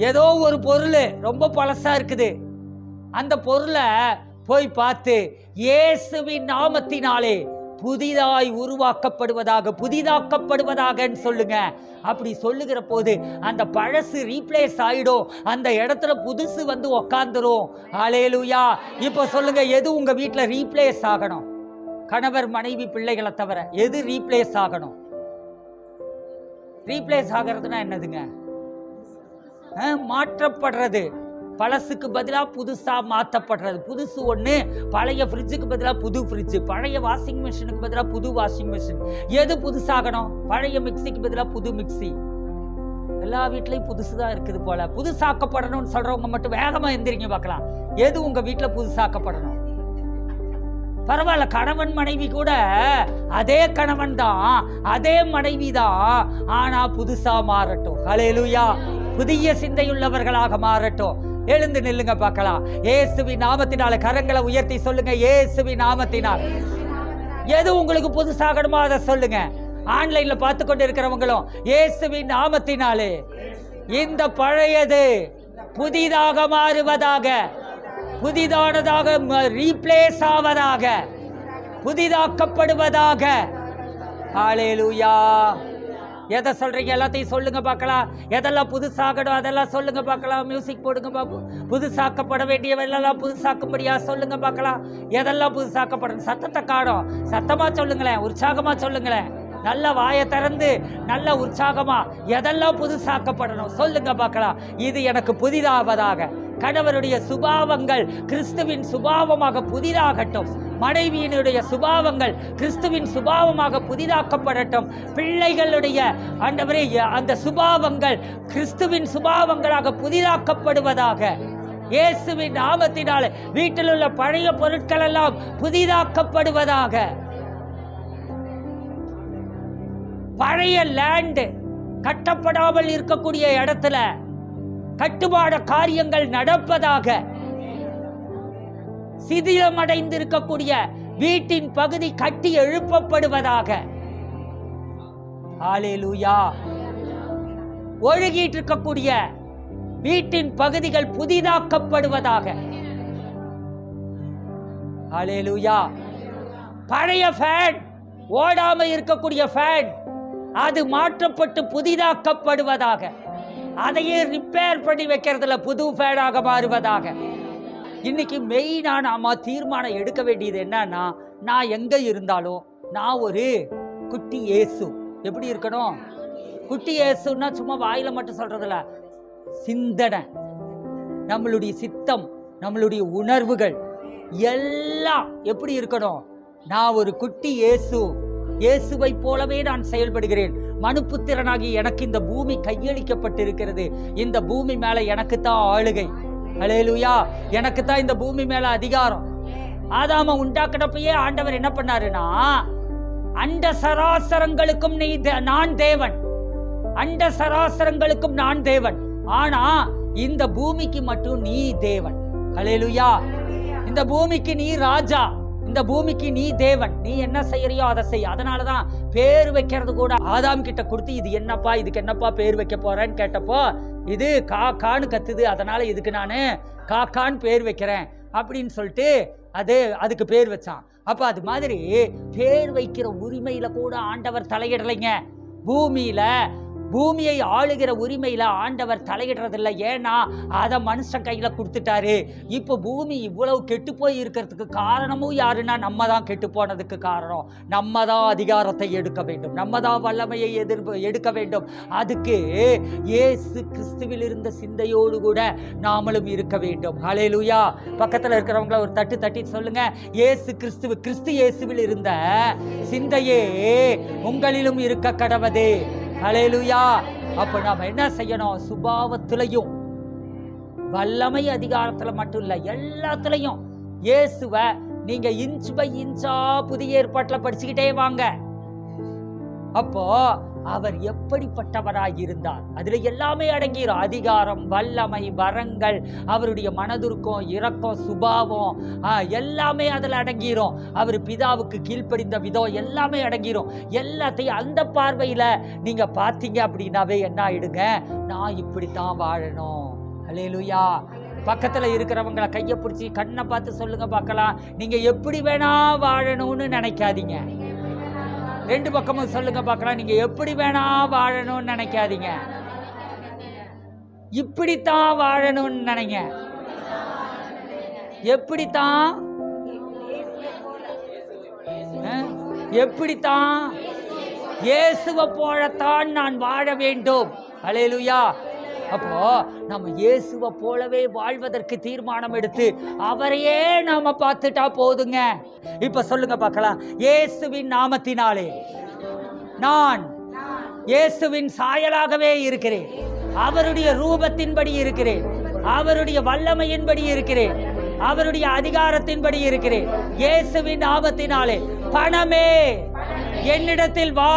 ஏதோ ஒரு பொருள் ரொம்ப பழசா இருக்குது, அந்த பொருளை போய் பார்த்து இயேசுவின் நாமத்தினாலே புதிதாய் புதிதாக்கப்படுவதாக சொல்லுங்க. அப்படி சொல்லுகிற போது அந்த பழசு ரீப்ளேஸ் ஆயிடும், அந்த இடத்துல புதுசு வந்து உக்காந்துரும். ஹல்லேலூயா. இப்போ சொல்லுங்க, எது உங்க வீட்டில் ரீப்ளேஸ் ஆகணும்? கணவர் மனைவி பிள்ளைகளை தவிர எது ரீப்ளேஸ் ஆகணும்? ரீப்ளேஸ் ஆகிறதுனா என்னதுங்க? மாற்றப்படுறது. பழசுக்கு பதிலாக புதுசா மாற்றப்படுறது. புதுசு ஒன்று, பழைய ஃப்ரிட்ஜுக்கு பதிலாக புது ஃப்ரிட்ஜு, பழைய வாஷிங் மிஷினுக்கு பதிலாக புது வாஷிங் மிஷின். எது புதுசாகணும்? பழைய மிக்சிக்கு பதிலாக புது மிக்சி. எல்லா வீட்லையும் புதுசு தான் இருக்குது போல. புதுசாக்கப்படணும்னு சொல்றவங்க மட்டும் வேகமா எந்திரிங்க பார்க்கலாம். எது உங்க வீட்டில் புதுசாக்கப்படணும்? பரவாயில்ல, கணவன் மனைவி கூட அதே கணவன் தான், அதே மனைவி தான், ஆனா புதுசா மாறட்டும். ஹல்லேலூயா. புதிய சிந்தையுள்ளவர்களாக மாறட்டும். எழுந்து நில்லுங்க பார்க்கலாம். இயேசுவின் நாமத்தினால கரங்களை உயர்த்தி சொல்லுங்க, இயேசுவின் நாமத்தினால். எது உங்களுக்கு புதுசாகணுமோ அதை சொல்லுங்க. ஆன்லைன்ல பார்த்து கொண்டு இருக்கிறவங்களும் இயேசுவின் நாமத்தினாலே இந்த பழையது புதிதாக மாறுவதாக, புதிதானதாக ரீப்ளேஸ் ஆவதாக, புதிதாக்கப்படுவதாக. ஹல்லேலூயா. எதை சொல்றீங்க? எல்லாத்தையும் சொல்லுங்க பார்க்கலாம். எதெல்லாம் புதுசாகணும் அதெல்லாம் சொல்லுங்க பார்க்கலாம். மியூசிக் போடுங்க பார்ப்போம். புதுசாக்கப்பட வேண்டியவெல்லாம் புதுசாக்கும்படியா சொல்லுங்க பார்க்கலாம். எதெல்லாம் புதுசாக்கப்படணும்? சத்தத்தை காணும். சத்தமா சொல்லுங்களேன், உற்சாகமா சொல்லுங்களேன். நல்ல வாயை திறந்து நல்ல உற்சாகமா எதெல்லாம் புதுசாக்கப்படணும் சொல்லுங்க பார்க்கலாம். இது எனக்கு புதிதாவதாக. கணவருடைய சுபாவங்கள் கிறிஸ்துவின் சுபாவமாக புதிதாகட்டும். மனைவியினுடைய சுபாவங்கள் கிறிஸ்துவின் சுபாவமாக புதிதாக்கப்படட்டும். பிள்ளைகளுடைய ஆண்டவரே அந்த சுபாவங்கள் கிறிஸ்துவின் சுபாவங்களாக புதிதாக்கப்படுவதாக. இயேசுவின் நாமத்தினாலே வீட்டில் உள்ள பழைய பொருட்கள் எல்லாம் புதிதாக்கப்படுவதாக. பழைய லேண்ட், கட்டப்படாமல் இருக்கக்கூடிய இடத்துல கட்டுமான காரியங்கள் நடப்பதாக. சிதிலமடைந்து இருக்கக்கூடிய வீட்டின் பகுதி கட்டி எழுப்பப்படுவதாக. ஹல்லேலூயா. ஒழுகிட்டு இருக்கக்கூடிய வீட்டின் பகுதிகள் புதிதாக்கப்படுவதாக. ஹல்லேலூயா. பழைய ஃபேன், ஓடாம இருக்கக்கூடிய ஃபேன், அது மாற்றப்பட்டு புதிதாக்கப்படுவதாக. அதையே ரிப்பேர் பண்ணி வைக்கிறதுல புது ஃபேனாக மாறுவதாக. இன்னைக்கு மெயினா நாம தீர்மானம் எடுக்க வேண்டியது என்னன்னா, நான் எங்க இருந்தாலும் நான் ஒரு குட்டி இயேசு. எப்படி இருக்கணும்? குட்டி இயேசுன்னா சும்மா வாயில மட்டும் சொல்றதில்ல, சிந்தனை, நம்மளுடைய சித்தம், நம்மளுடைய உணர்வுகள் எல்லாம் எப்படி இருக்கணும்? நான் ஒரு குட்டி இயேசு, இயேசுவை போலவே நான் செயல்படுகிறேன். மனுப்புத்திரனாகி எனக்கு இந்த பூமி கையளிக்கப்பட்டிருக்கிறது. இந்த பூமி மேல எனக்கு தான் ஆளுகை. ஹல்லேலூயா. எனக்கு தான் இந்த பூமி மேல அதிகாரம். ஆதாம உண்டாக்கினப்பயே ஆண்டவர் என்ன பண்ணாருன்னா, அண்ட சராசரங்களுக்கும் நான் தேவன், அண்ட சராசரங்களுக்கும் நான் தேவன், ஆனா இந்த பூமிக்கு மட்டும் நீ தேவன். ஹல்லேலூயா. இந்த பூமிக்கு நீ ராஜா, இந்த பூமிக்கு நீ தேவன். நீ என்ன செய்யறியோ அதை செய். அதனாலதான் பேர் வைக்கிறது கூட ஆதாம் கிட்ட கொடுத்து, இது என்னப்பா, இதுக்கு என்னப்பா பேர் வைக்க போறேன்னு கேட்டப்போ, இது காக்கான்னு கத்துது, அதனால இதுக்கு நானு காக்கான்னு பேர் வைக்கிறேன் அப்படின்னு சொல்லிட்டு அதுக்கு பேர் வச்சான். அப்ப அது மாதிரி பேர் வைக்கிற உரிமையில கூட ஆண்டவர் தலையிடலைங்க. பூமியை ஆளுகிற உரிமையில ஆண்டவர் தலையிடுறதில்லை. ஏன்னா அதை மனுஷன் கையில கொடுத்துட்டாரு. இப்போ பூமி இவ்வளவு கெட்டு போய் இருக்கிறதுக்கு காரணமும் யாருன்னா நம்ம தான். கெட்டு போனதுக்கு காரணம் நம்ம தான். அதிகாரத்தை எடுக்க வேண்டும், நம்ம தான் வல்லமையை எடுக்க வேண்டும். அதுக்கு இயேசு கிறிஸ்துவில் இருந்த சிந்தையோடு கூட நாமளும் இருக்க வேண்டும். ஹல்லேலூயா. பக்கத்துல இருக்கிறவங்கள ஒரு தட்டு தட்டி சொல்லுங்க, கிறிஸ்து இயேசுவில் இருந்த சிந்தையே உங்களிலும் இருக்க கடவது. ஹல்லேலூயா. அப்ப நாம என்ன செய்யணும்? சுபாவத்திலையும், வல்லமை அதிகாரத்துல மட்டும் இல்ல, எல்லாத்துலயும் இயேசுவை நீங்க இன்ச் பை இன்ச்சா புதிய ஏற்பாட்டுல படிச்சுக்கிட்டே வாங்க. அப்போ அவர் எப்படிப்பட்டவராய் இருந்தார். அதுல எல்லாமே அடங்கிரும். அதிகாரம், வல்லமை, வரங்கள், அவருடைய மனதுருக்கம், இரக்கம், சுபாவம் எல்லாமே அதுல அடங்கிரும். அவர் பிதாவுக்கு கீழ்ப்படிந்த விதம் எல்லாமே அடங்கிரும். எல்லாத்தையும் அந்த பார்வையில நீங்க பார்த்தீங்க அப்படின்னாவே என்ன ஆயிடுங்க, நான் இப்படித்தான் வாழணும். அல்லேலூயா. பக்கத்துல இருக்கிறவங்களை கையை பிடிச்சி கண்ணை பார்த்து சொல்லுங்க பார்க்கலாம், நீங்க எப்படி வேணா வாழணும்னு நினைக்காதீங்க. ரெண்டு பக்கமும் சொல்லுங்க பார்க்கலாம், நீங்க எப்படி வேணா வாழணும்னு நினைக்காதீங்க, இப்படித்தான் வாழணும்னு நினைங்க. எப்படித்தான் எப்படித்தான் இயேசுவை போலத்தான் நான் வாழ வேண்டும். அல்லேலூயா. அப்போ நம்ம இயேசுவை போலவே வாழ்வதற்கு தீர்மானம் எடுத்து அவரையே நாம பார்த்துட்டா போதுங்க. இப்ப சொல்லுங்க பார்க்கலாம், இயேசுவின் நாமத்தினாலே நான் இயேசுவின் சாயலாகவே இருக்கிறேன், அவருடைய ரூபத்தின்படி இருக்கிறேன், அவருடைய வல்லமையின்படி இருக்கிறேன், அவருடைய அதிகாரத்தின்படி இருக்கிறேன். இயேசுவின் நாமத்தினாலே பணமே என்னிடத்தில் வா,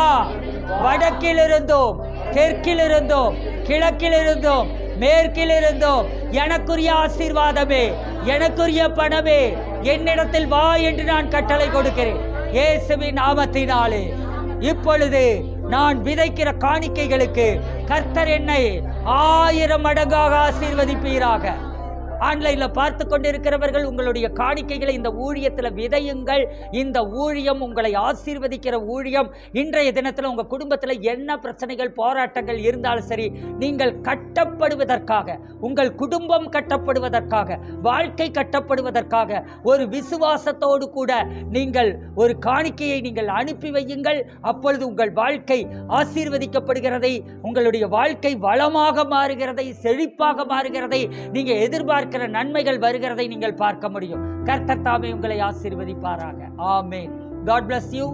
வடக்கில் இருந்தோம், தெற்கில் இருந்தோம், கிழக்கில் இருந்தோம், மேற்கில் இருந்தோம், எனக்குரிய ஆசீர்வாதமே, எனக்குரிய பணமே என்னிடத்தில் வா என்று நான் கட்டளை கொடுக்கிறேன். இயேசுவின் நாமத்தினாலே இப்பொழுது நான் விதைக்கிற காணிக்கைகளுக்கு கர்த்தர் என்னை 1000 மடங்காக ஆசீர்வதிப்பீராக. ஆன்லைன்ல பார்த்து கொண்டிருக்கிறவர்கள் உங்களுடைய காணிக்கைகளை இந்த ஊழியத்தில் விதையுங்கள். இந்த ஊழியம் உங்களை ஆசீர்வதிக்கிற ஊழியம். இன்றைய தினத்தில் உங்க குடும்பத்தில் என்ன பிரச்சனைகள், போராட்டங்கள் இருந்தாலும் சரி, நீங்கள் கட்டப்படுவதற்காக, உங்கள் குடும்பம் கட்டப்படுவதற்காக, வாழ்க்கை கட்டப்படுவதற்காக ஒரு விசுவாசத்தோடு கூட நீங்கள் ஒரு காணிக்கையை நீங்கள் அனுப்பி வையுங்கள். அப்பொழுது உங்கள் வாழ்க்கை ஆசீர்வதிக்கப்படுகிறதை, உங்களுடைய வாழ்க்கை வளமாக மாறுகிறதை, செழிப்பாக மாறுகிறதை, நீங்க எதிர்பார்க்கிற நன்மைகள் வருகிறதை நீங்கள் பார்க்க முடியும். கர்த்தர் தாமே உங்களை ஆசீர்வதிப்பாராக. ஆமென். God bless you.